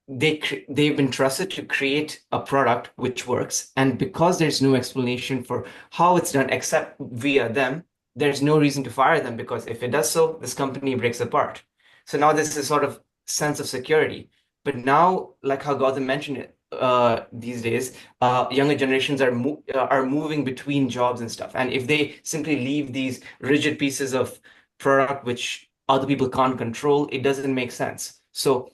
Speaker 6: they've been trusted to create a product which works, and because there's no explanation for how it's done except via them, there's no reason to fire them, because if it does so, this company breaks apart. So now this is sort of sense of security. But now, like how Gautam mentioned it, these days, younger generations are moving between jobs and stuff, and if they simply leave these rigid pieces of product which other people can't control, it doesn't make sense. So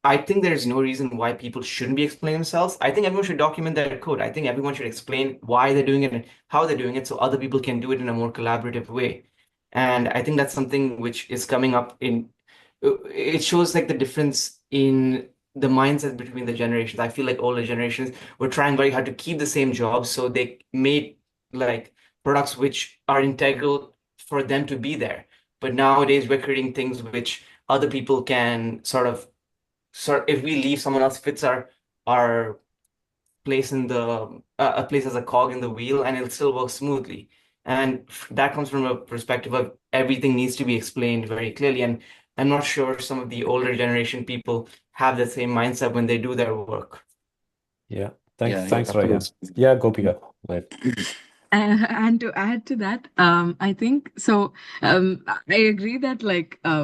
Speaker 6: I think there's no reason why people shouldn't be explaining themselves. I think everyone should document their code. I think everyone should explain why they're doing it and how they're doing it so other people can do it in a more collaborative way. And I think that's something which is coming up it shows like the difference in the mindset between the generations. I feel like older generations were trying very hard to keep the same jobs, so they made like products which are integral for them to be there. But nowadays we're creating things which other people can if we leave, someone else fits our place in a place as a cog in the wheel, and it'll still work smoothly. And that comes from a perspective of everything needs to be explained very clearly. And I'm not sure some of the older generation people have the same mindset when they do their work.
Speaker 1: Yeah.
Speaker 10: Yeah,
Speaker 1: Thanks,
Speaker 10: yeah,
Speaker 1: Rehan. Yeah, Gopika. Right.
Speaker 5: And to add to that, I think so. I agree that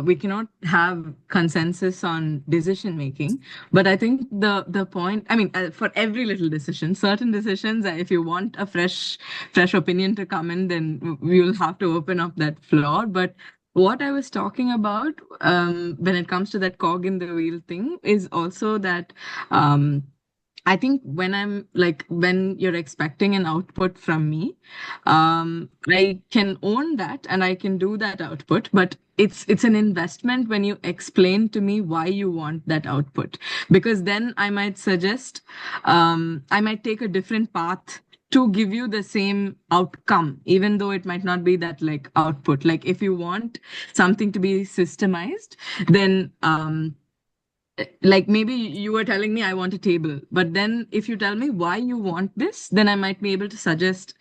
Speaker 5: we cannot have consensus on decision making, but I think the point. I mean, for every little decision, certain decisions, if you want a fresh opinion to come in, then we will have to open up that floor. But what I was talking about, when it comes to that cog in the wheel thing, is also that. I think when you're expecting an output from me, I can own that and I can do that output, but it's an investment when you explain to me why you want that output, because then I might suggest, I might take a different path to give you the same outcome, even though it might not be that output. Like if you want something to be systemized, then maybe you were telling me I want a table, but then if you tell me why you want this, then I might be able to suggest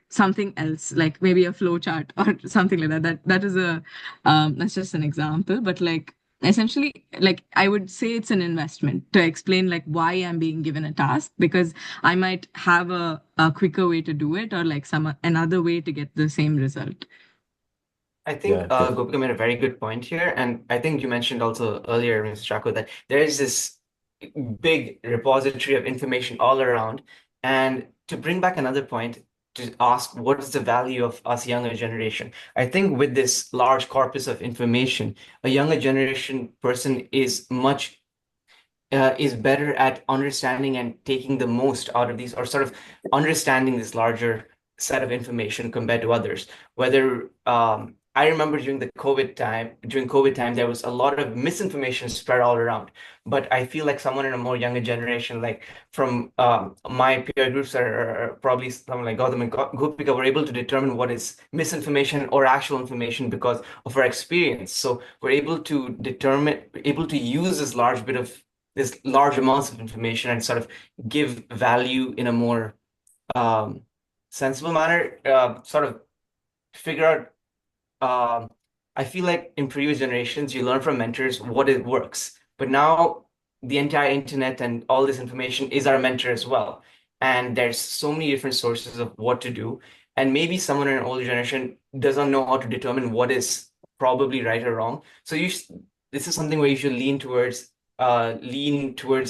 Speaker 5: something else, like maybe a flow chart or something like that. That is that's just an example, but essentially, I would say it's an investment to explain why I'm being given a task, because I might have a quicker way to do it, or another way to get the same result.
Speaker 6: I think
Speaker 1: Yeah, definitely.
Speaker 6: Gopika made a very good point here, and I think you mentioned also earlier, Mr. Chako, that there is this big repository of information all around. And to bring back another point, to ask what is the value of us younger generation? I think with this large corpus of information, a younger generation person is better at understanding and taking the most out of these, or sort of understanding this larger set of information compared to others. Whether I remember during COVID time, there was a lot of misinformation spread all around. But I feel like someone in a more younger generation, like from my peer groups are probably someone like Gautam and Gopika, were able to determine what is misinformation or actual information because of our experience. So we're able to use this large amounts of information and sort of give value in a more sensible manner, sort of figure out. I feel like in previous generations, you learn from mentors what it works. But now the entire internet and all this information is our mentor as well. And there's so many different sources of what to do. And maybe someone in an older generation doesn't know how to determine what is probably right or wrong. So this is something where you should lean towards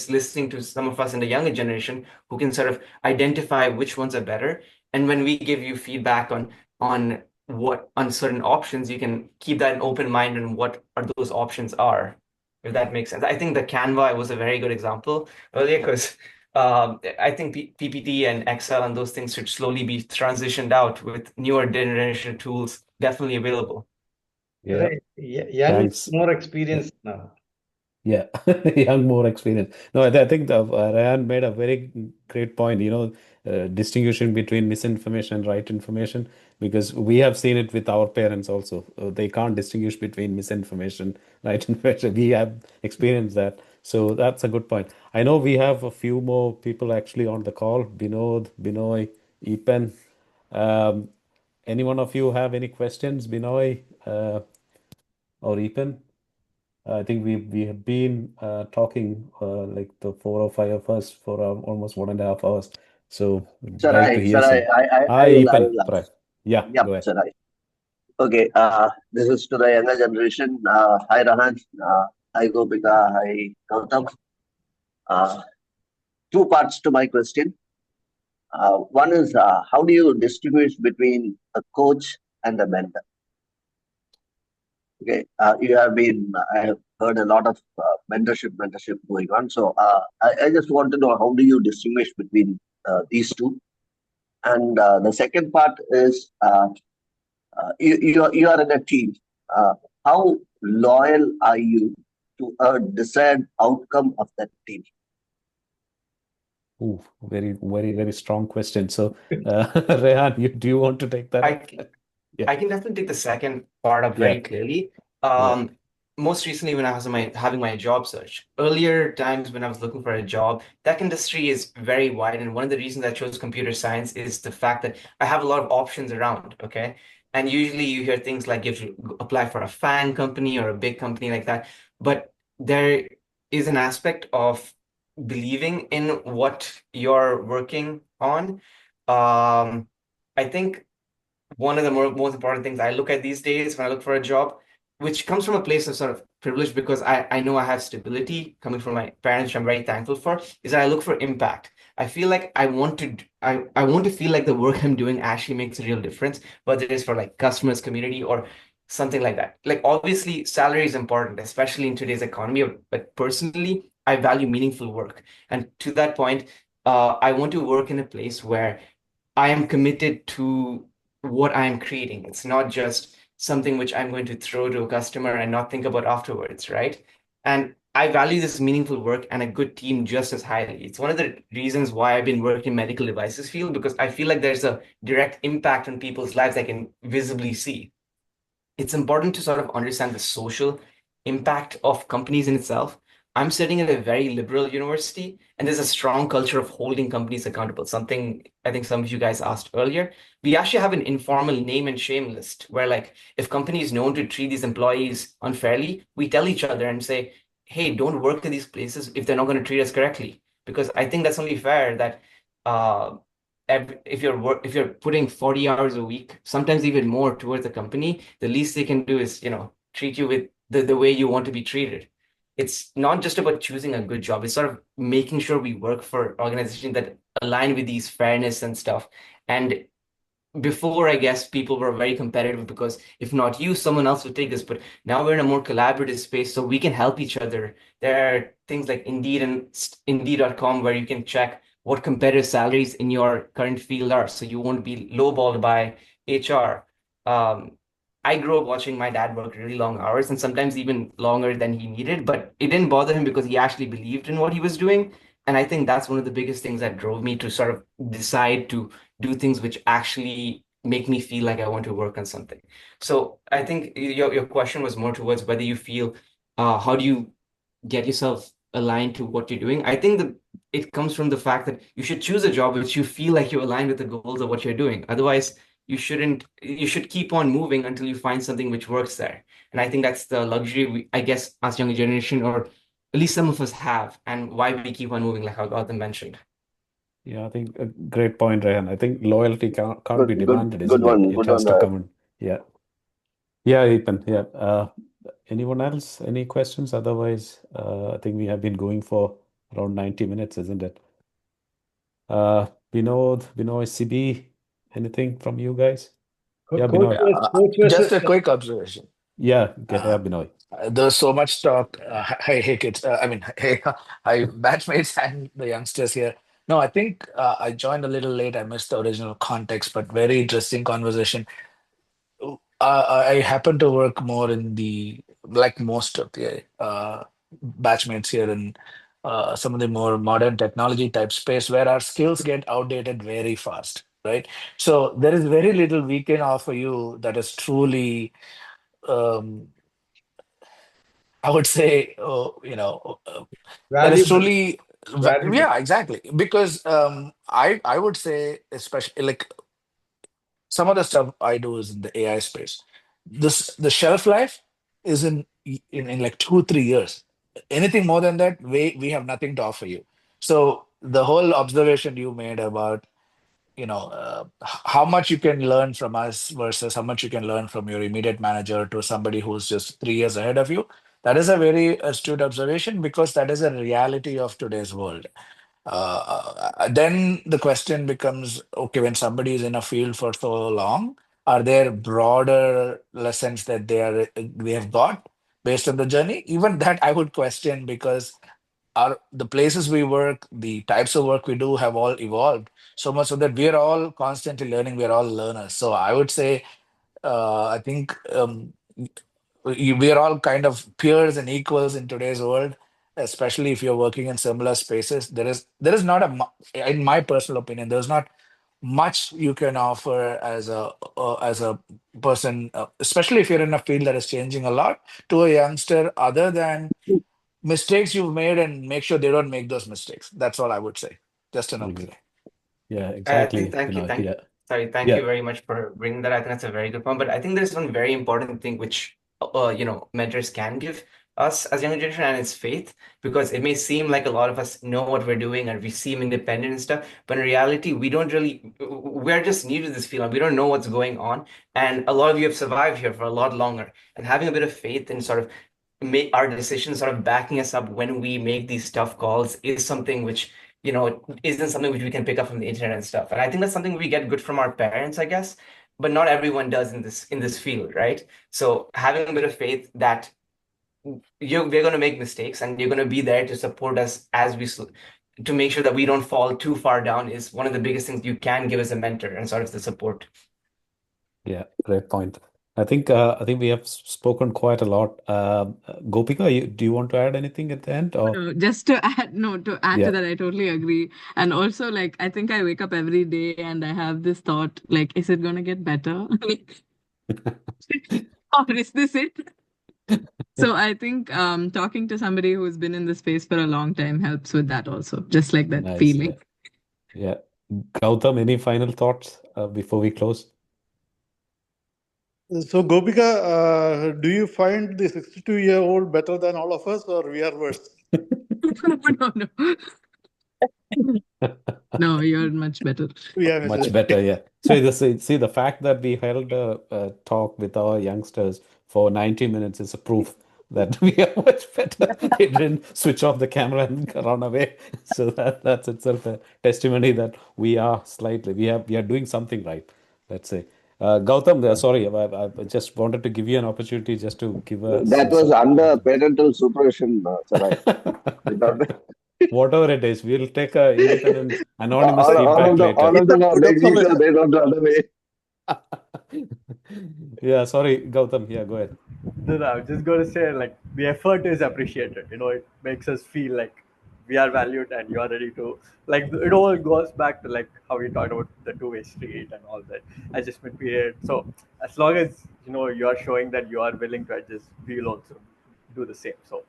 Speaker 6: listening to some of us in the younger generation who can sort of identify which ones are better. And when we give you feedback on certain options, you can keep that an open mind on what are those options are, if that makes sense. I think the Canva was a very good example earlier because I think PPT and Excel and those things should slowly be transitioned out with newer generation tools definitely available.
Speaker 1: Yeah.
Speaker 3: Right. Young,
Speaker 1: Thanks.
Speaker 3: more experienced now.
Speaker 1: Yeah, young, more experience. No, I think Ryan made a very great point, distinguishing between misinformation and right information, because we have seen it with our parents also. They can't distinguish between misinformation, right information. We have experienced that. So that's a good point. I know we have a few more people actually on the call. Binod, Binoy, Epen. Um, any one of you have any questions, Binoy, or Epen? I think we have been talking like the 4 or 5 of us for almost 1.5 hours. So we'd like to hear some. Hi,
Speaker 12: I
Speaker 1: Epen.
Speaker 12: will
Speaker 1: Right. Yeah,
Speaker 12: yeah,
Speaker 1: go ahead.
Speaker 12: sir. Okay, this is to the younger generation. Hi, Rahan. Hi, Gopika. Hi, Gautam. Two parts to my question. One is, how do you distinguish between a coach and a mentor? Okay, I have heard a lot of mentorship going on. So I just want to know, how do you distinguish between these two? And the second part is, you are in a team. How loyal are you to a desired outcome of that team?
Speaker 1: Ooh, very, very, very strong question. So, Rehan, do you want to take that? Yeah.
Speaker 6: I can definitely take the second part up very clearly. Most recently, when I was having my job search, earlier times when I was looking for a job, tech industry is very wide. And one of the reasons I chose computer science is the fact that I have a lot of options around. Okay. And usually you hear things like you have to apply for a FANG company or a big company like that. But there is an aspect of believing in what you're working on. I think one of the most important things I look at these days when I look for a job, which comes from a place of sort of privilege because I know I have stability coming from my parents, which I'm very thankful for, is that I look for impact. I feel like I want to feel like the work I'm doing actually makes a real difference, whether it is for like customers, community, or something like that. Like obviously salary is important, especially in today's economy, but personally, I value meaningful work. And to that point, I want to work in a place where I am committed to what I'm creating. It's not just something which I'm going to throw to a customer and not think about afterwards, right? And I value this meaningful work and a good team just as highly. It's one of the reasons why I've been working in medical devices field, because I feel like there's a direct impact on people's lives I can visibly see. It's important to sort of understand the social impact of companies in itself. I'm studying at a very liberal university, and there's a strong culture of holding companies accountable, something I think some of you guys asked earlier. We actually have an informal name and shame list where, like, if company is known to treat these employees unfairly, we tell each other and say, hey, don't work at these places if they're not going to treat us correctly. Because I think that's only fair that if you're putting 40 hours a week, sometimes even more towards the company, the least they can do is, treat you with the way you want to be treated. It's not just about choosing a good job. It's sort of making sure we work for organizations that align with these fairness and stuff. And before, I guess people were very competitive because if not you, someone else would take this. But now we're in a more collaborative space, so we can help each other. There are things like Indeed and Indeed.com where you can check what competitive salaries in your current field are, so you won't be lowballed by HR. I grew up watching my dad work really long hours and sometimes even longer than he needed, but it didn't bother him because he actually believed in what he was doing. And I think that's one of the biggest things that drove me to sort of decide to do things which actually make me feel like I want to work on something. So I think your question was more towards whether you feel how do you get yourself aligned to what you're doing. I think that it comes from the fact that you should choose a job which you feel like you're aligned with the goals of what you're doing. Otherwise, you should keep on moving until you find something which works there. And I think that's the luxury I guess us younger generation, or at least some of us have, and why we keep on moving, like how Gautam mentioned.
Speaker 1: Yeah, I think a great point, Rehan. I think loyalty can't be
Speaker 12: Good,
Speaker 1: demanded,
Speaker 12: good
Speaker 1: isn't it?
Speaker 12: one.
Speaker 1: It
Speaker 12: Good
Speaker 1: has
Speaker 12: one.
Speaker 1: to come in. Yeah. Yeah, Ethan. Yeah. Anyone else? Any questions? Otherwise, I think we have been going for around 90 minutes, isn't it? Binoy, CB, anything from you guys? Yeah,
Speaker 3: Coach
Speaker 1: Binoy.
Speaker 13: Just
Speaker 3: versus
Speaker 13: a quick observation.
Speaker 1: Yeah, Binoy.
Speaker 13: There's so much talk. Hey, kids. Hey, hi, batchmates and the youngsters here. No, I think I joined a little late. I missed the original context, but very interesting conversation. I happen to work more in like most of the batchmates here in some of the more modern technology type space where our skills get outdated very fast, right? So there is very little we can offer you that is truly um, I would say, that is
Speaker 3: valuable.
Speaker 13: truly,
Speaker 3: Valuable.
Speaker 13: yeah, exactly. Because I would say, especially like some of the stuff I do is in the AI space. The shelf life is in like 2 3 years. Anything more than that, we have nothing to offer you. So the whole observation you made about how much you can learn from us versus how much you can learn from your immediate manager to somebody who's just 3 years ahead of you. That is a very astute observation because that is a reality of today's world. Then the question becomes, okay, when somebody is in a field for so long, are there broader lessons that they have got based on the journey? Even that I would question because the places we work, the types of work we do have all evolved so much so that we are all constantly learning, we are all learners. So I would say I think we are all kind of peers and equals in today's world, especially if you're working in similar spaces. There is not in my personal opinion, there's not much you can offer as a person, especially if you're in a field that is changing a lot, to a youngster, other than mistakes you've made and make sure they don't make those mistakes. That's all I would say. Just an opinion.
Speaker 1: Yeah,
Speaker 6: I
Speaker 1: exactly.
Speaker 6: think thank you,
Speaker 1: Yeah.
Speaker 6: thank
Speaker 1: Yeah.
Speaker 6: you very much for bringing that. I think that's a very good point. But I think there's one very important thing which mentors can give us as younger generation, and it's faith. Because it may seem like a lot of us know what we're doing and we seem independent and stuff, but in reality, we're just new to this field and we don't know what's going on. And a lot of you have survived here for a lot longer. And having a bit of faith and sort of make our decisions, sort of backing us up when we make these tough calls, is something which isn't something which we can pick up from the internet and stuff. And I think that's something we get good from our parents, I guess, but not everyone does in this field, right? So having a bit of faith that we're going to make mistakes and you're going to be there to support us to make sure that we don't fall too far down is one of the biggest things you can give as a mentor, and sort of the support.
Speaker 1: Yeah, great point. I think we have spoken quite a lot. Gopika, do you want to add anything at the end? Or
Speaker 5: No, just to add, no, to add
Speaker 1: yeah,
Speaker 5: to that, I totally agree. And also, like, I think I wake up every day and I have this thought, like, is it gonna get better? Or is this it? So I think talking to somebody who's been in the space for a long time helps with that also, just like that
Speaker 1: nice.
Speaker 5: feeling.
Speaker 1: Yeah. Gautam, any final thoughts before we close?
Speaker 11: So, Gopika, do you find the 62-year-old better than all of us, or we are worse?
Speaker 5: No. No, you're much better.
Speaker 11: Yeah,
Speaker 1: Much better, yeah. So the fact that we held a talk with our youngsters for 90 minutes is a proof that we are much better. They didn't switch off the camera and run away. So that's itself a testimony that we are doing something right, let's say. Gautam, sorry, I just wanted to give you an opportunity just to give us
Speaker 12: That was under parental supervision, Sarai.
Speaker 1: Whatever it is, we'll take a independent, anonymous
Speaker 12: all
Speaker 1: feedback
Speaker 12: of
Speaker 1: later.
Speaker 12: them are making sure they don't run away.
Speaker 1: Yeah, sorry, Gautam. Yeah, go ahead.
Speaker 4: No, I was just going to say, like, the effort is appreciated. It makes us feel like we are valued and you are ready to, like, it all goes back to, like, how we talked about the two-way street and all that adjustment period. So, as long as, you are showing that you are willing to adjust, we will also do the same. So,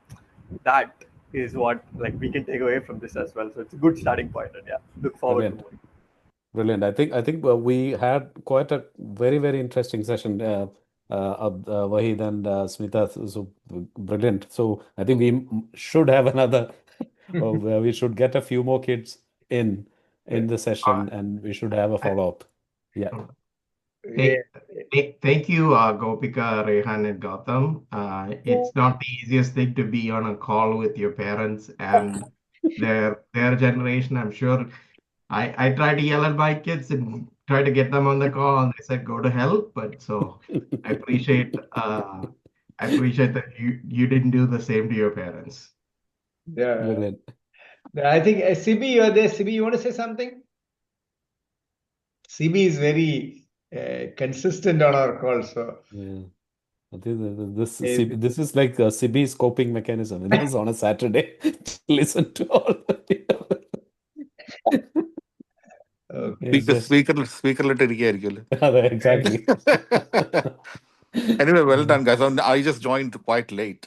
Speaker 4: that is what, like, we can take away from this as well. So, it's a good starting point. And yeah, look forward to
Speaker 1: Brilliant.
Speaker 4: more.
Speaker 1: Brilliant. I think we had quite a very interesting session, Wahid and Smita. So brilliant. So I think we should have another, or we should get a few more kids in the session, and we should have a follow-up. Yeah.
Speaker 3: Yeah.
Speaker 7: Thank you, Gopika, Rehan, and Gautam. It's not the easiest thing to be on a call with your parents and their generation. I'm sure I tried to yell at my kids and try to get them on the call, and they said go to hell. But so I appreciate that you didn't do the same to your parents.
Speaker 3: Yeah.
Speaker 1: Brilliant.
Speaker 3: I think Sibi, you're there. Sibi, you want to say something? Sibi is very consistent on our call, so
Speaker 1: Yeah. I think this is like Sibi's coping mechanism. It is on a Saturday. Listen to all
Speaker 10: സ്പീക്കറിലിട്ട് ഇരിക്കുകയായിരിക്കുമല്ലോ.
Speaker 1: exactly.
Speaker 10: Anyway, well done, guys. I just joined quite late.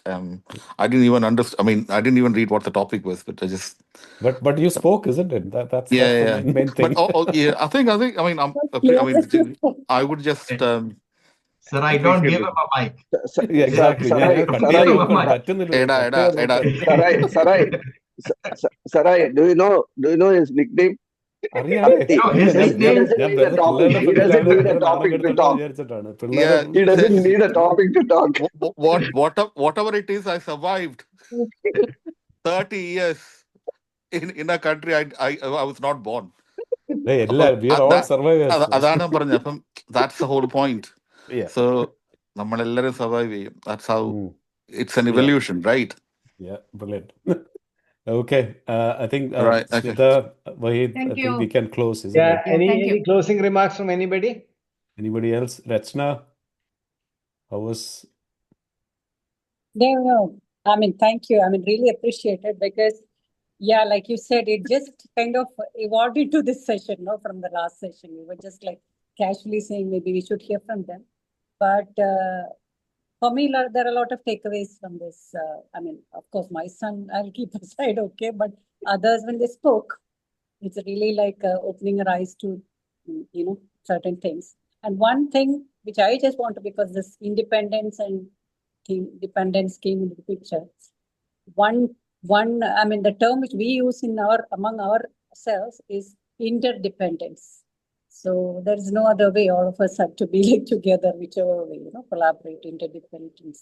Speaker 10: I didn't even understand. I mean, I didn't even read what the topic was, but I just.
Speaker 1: But you spoke, isn't it? That's
Speaker 10: Yeah.
Speaker 1: the main thing.
Speaker 10: But yeah, I think. I mean, I would just.
Speaker 7: Sir, I don't give him a mic.
Speaker 1: Yeah, exactly.
Speaker 12: Sarai, do you know his nickname?
Speaker 7: His nickname.
Speaker 12: He doesn't need a topic to talk.
Speaker 10: Yeah,
Speaker 12: He doesn't need a topic to talk.
Speaker 10: Whatever it is, I survived 30 years in a country I was not born.
Speaker 1: We are all survivors.
Speaker 10: അതാണ് പറഞ്ഞത്. അപ്പം that's the whole point.
Speaker 1: Yeah.
Speaker 10: So നമ്മളെല്ലാരും survive ചെയ്യും. That's how it's an evolution, right?
Speaker 1: Yeah, brilliant. Okay, I think
Speaker 10: Right, okay.
Speaker 1: Smita, Wahid,
Speaker 2: Thank
Speaker 1: I think
Speaker 2: you.
Speaker 1: we can close, isn't
Speaker 3: yeah.
Speaker 1: it?
Speaker 3: Any
Speaker 2: thank you.
Speaker 3: closing remarks from anybody?
Speaker 1: Anybody else? Rachna, how was?
Speaker 8: No. I mean, thank you. I mean, really appreciate it because, yeah, like you said, it just kind of evolved into this session, no, from the last session. We were just like casually saying maybe we should hear from them. But for me, there are a lot of takeaways from this. I mean, of course, my son, I'll keep aside, okay, but others, when they spoke, it's really like opening our eyes to, certain things. And one thing which I just want to, because this independence and dependence came into the picture. One, I mean, the term which we use among ourselves is interdependence. So there is no other way. All of us have to be like together, whichever way, collaborate, interdependence.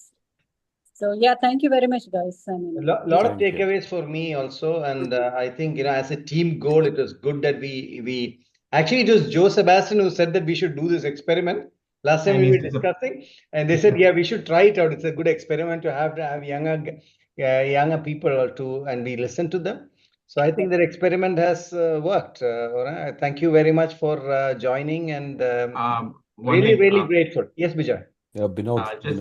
Speaker 8: So yeah, thank you very much, guys. I mean,
Speaker 3: A lot of takeaways for me also, and I think as a team goal, it was good that we actually it was Joe Sebastian who said that we should do this experiment. Last time we were discussing, and they said, yeah, we should try it out. It's a good experiment to have younger people and we listen to them. So I think that experiment has worked. Thank you very much for joining and really grateful. Yes, Bijay.
Speaker 1: Yeah, Binod.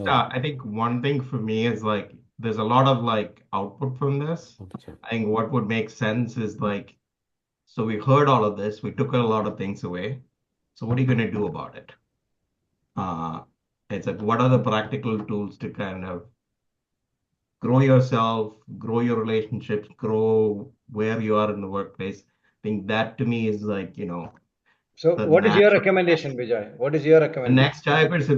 Speaker 7: I think one thing for me is like there's a lot of like output from this. I think what would make sense is like, so we heard all of this, we took a lot of things away. So what are you going to do about it? It's like, what are the practical tools to kind of grow yourself, grow your relationships, grow where you are in the workplace? I think that to me is like,
Speaker 3: So what is your recommendation, Vijay? What is your recommendation?
Speaker 7: The next step is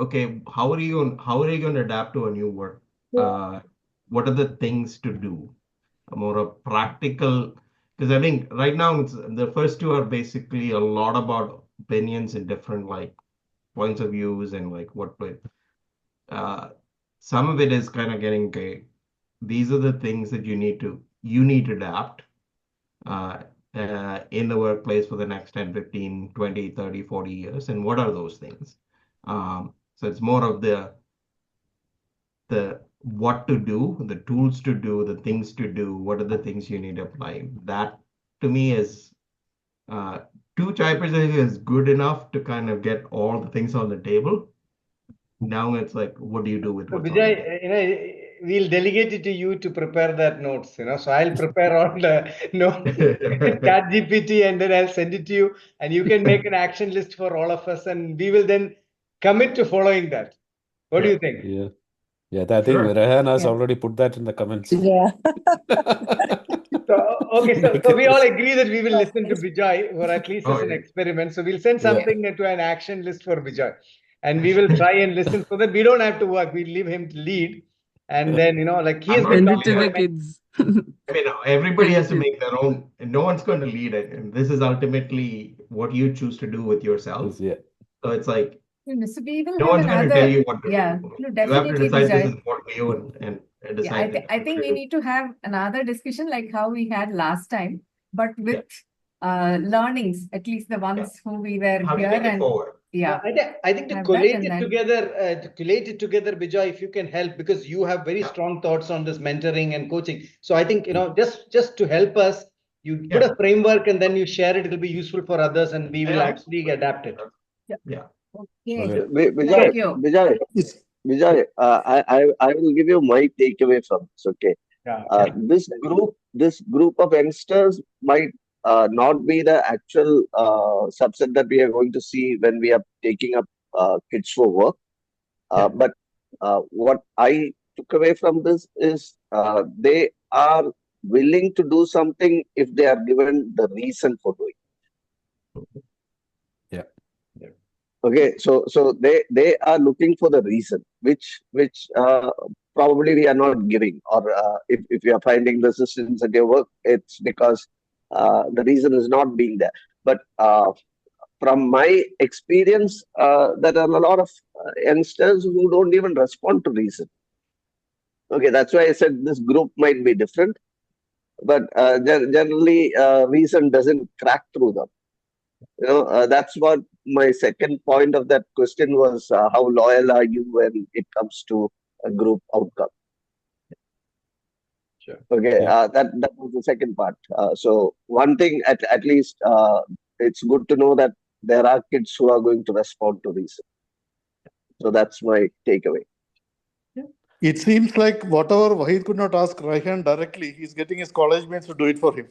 Speaker 7: okay, how are you going to adapt to a new work? What are the things to do? More a practical, because I think right now the first two are basically a lot about opinions and different like points of views and like what some of it is kind of getting, okay, these are the things that you need to adapt in the workplace for the next 10, 15, 20, 30, 40 years. And what are those things? So it's more of the what to do, the tools to do, the things to do, what are the things you need to apply. That to me is two chai presentations is good enough to kind of get all the things on the table. Now it's like, what do you do with
Speaker 3: So
Speaker 7: what's on the table?
Speaker 3: Vijay, we'll delegate it to you to prepare that notes, So I'll prepare all the notes, chat GPT, and then I'll send it to you, and you can make an action list for all of us, and we will then commit to following that. What do
Speaker 7: Yeah.
Speaker 3: you think?
Speaker 1: Yeah. Yeah, I think
Speaker 7: Sure.
Speaker 1: Rehan has
Speaker 2: Yeah.
Speaker 1: already put that in the comments.
Speaker 8: Yeah.
Speaker 3: So we all agree that we will listen to Vijay, or at least
Speaker 7: Oh,
Speaker 3: as an
Speaker 7: yeah.
Speaker 3: experiment. So we'll send
Speaker 1: Yeah.
Speaker 3: something to an action list for Vijay, and we will try and listen so that we don't have to work. We leave him to lead, and then like he
Speaker 7: I'm
Speaker 3: has
Speaker 7: not
Speaker 3: been
Speaker 5: Send it
Speaker 3: talking
Speaker 5: to the
Speaker 3: about
Speaker 5: kids.
Speaker 7: I mean, everybody has to
Speaker 5: Send it.
Speaker 7: make their own, and no one's going to lead it. And this is ultimately what you choose to do with yourself.
Speaker 1: Yeah.
Speaker 7: So it's like,
Speaker 2: So we will
Speaker 7: no
Speaker 2: have
Speaker 7: one's going to tell
Speaker 2: another.
Speaker 7: you what to
Speaker 2: Yeah,
Speaker 7: do.
Speaker 2: no,
Speaker 7: You have to
Speaker 2: definitely,
Speaker 7: decide this
Speaker 2: Vijay.
Speaker 7: is important to you and
Speaker 2: Yeah,
Speaker 7: decide it.
Speaker 2: I think we need to have another discussion like how we had last time, but with learnings, at least the ones who we were
Speaker 7: How do you
Speaker 2: here
Speaker 7: take it
Speaker 2: and
Speaker 7: forward?
Speaker 2: yeah,
Speaker 3: I think to
Speaker 2: have that
Speaker 3: collate
Speaker 2: and
Speaker 3: it
Speaker 2: then
Speaker 3: together, Vijay, if you can help, because you have very strong thoughts on this mentoring and coaching. So I think, just to help us, you put a framework and then you share it. It'll be useful for others, and we will actually adapt it.
Speaker 7: Yeah.
Speaker 2: okay.
Speaker 1: Okay.
Speaker 12: Vijay,
Speaker 2: Thank you.
Speaker 12: Vijay, I will give you my takeaway from this. Okay.
Speaker 3: Yeah.
Speaker 12: This group of youngsters might not be the actual subset that we are going to see when we are taking up kids for work. But what I took away from this is they are willing to do something if they are given the reason for doing.
Speaker 1: Yeah.
Speaker 12: Okay, so they are looking for the reason, which probably we are not giving, or if you are finding resistance at your work, it's because the reason is not being there. But from my experience, there are a lot of youngsters who don't even respond to reason. Okay, that's why I said this group might be different, but generally reason doesn't crack through them. That's what my second point of that question was. How loyal are you when it comes to a group outcome?
Speaker 3: Sure.
Speaker 12: Okay,
Speaker 1: Yeah.
Speaker 12: that was the second part. So one thing, at least, it's good to know that there are kids who are going to respond to reason. So that's my takeaway.
Speaker 11: It seems like whatever Wahid could not ask Raihan directly, he's getting his college mates to do it for him.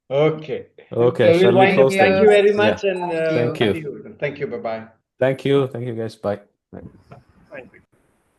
Speaker 3: Okay.
Speaker 1: Okay.
Speaker 3: So
Speaker 1: Shall
Speaker 3: we'll
Speaker 1: we
Speaker 3: wind up.
Speaker 1: close
Speaker 3: Thank
Speaker 1: then?
Speaker 3: you very
Speaker 1: Yeah.
Speaker 3: much, and
Speaker 1: Thank you.
Speaker 3: Thank you. Bye-bye.
Speaker 1: Thank you. Thank you, guys. Bye. Bye.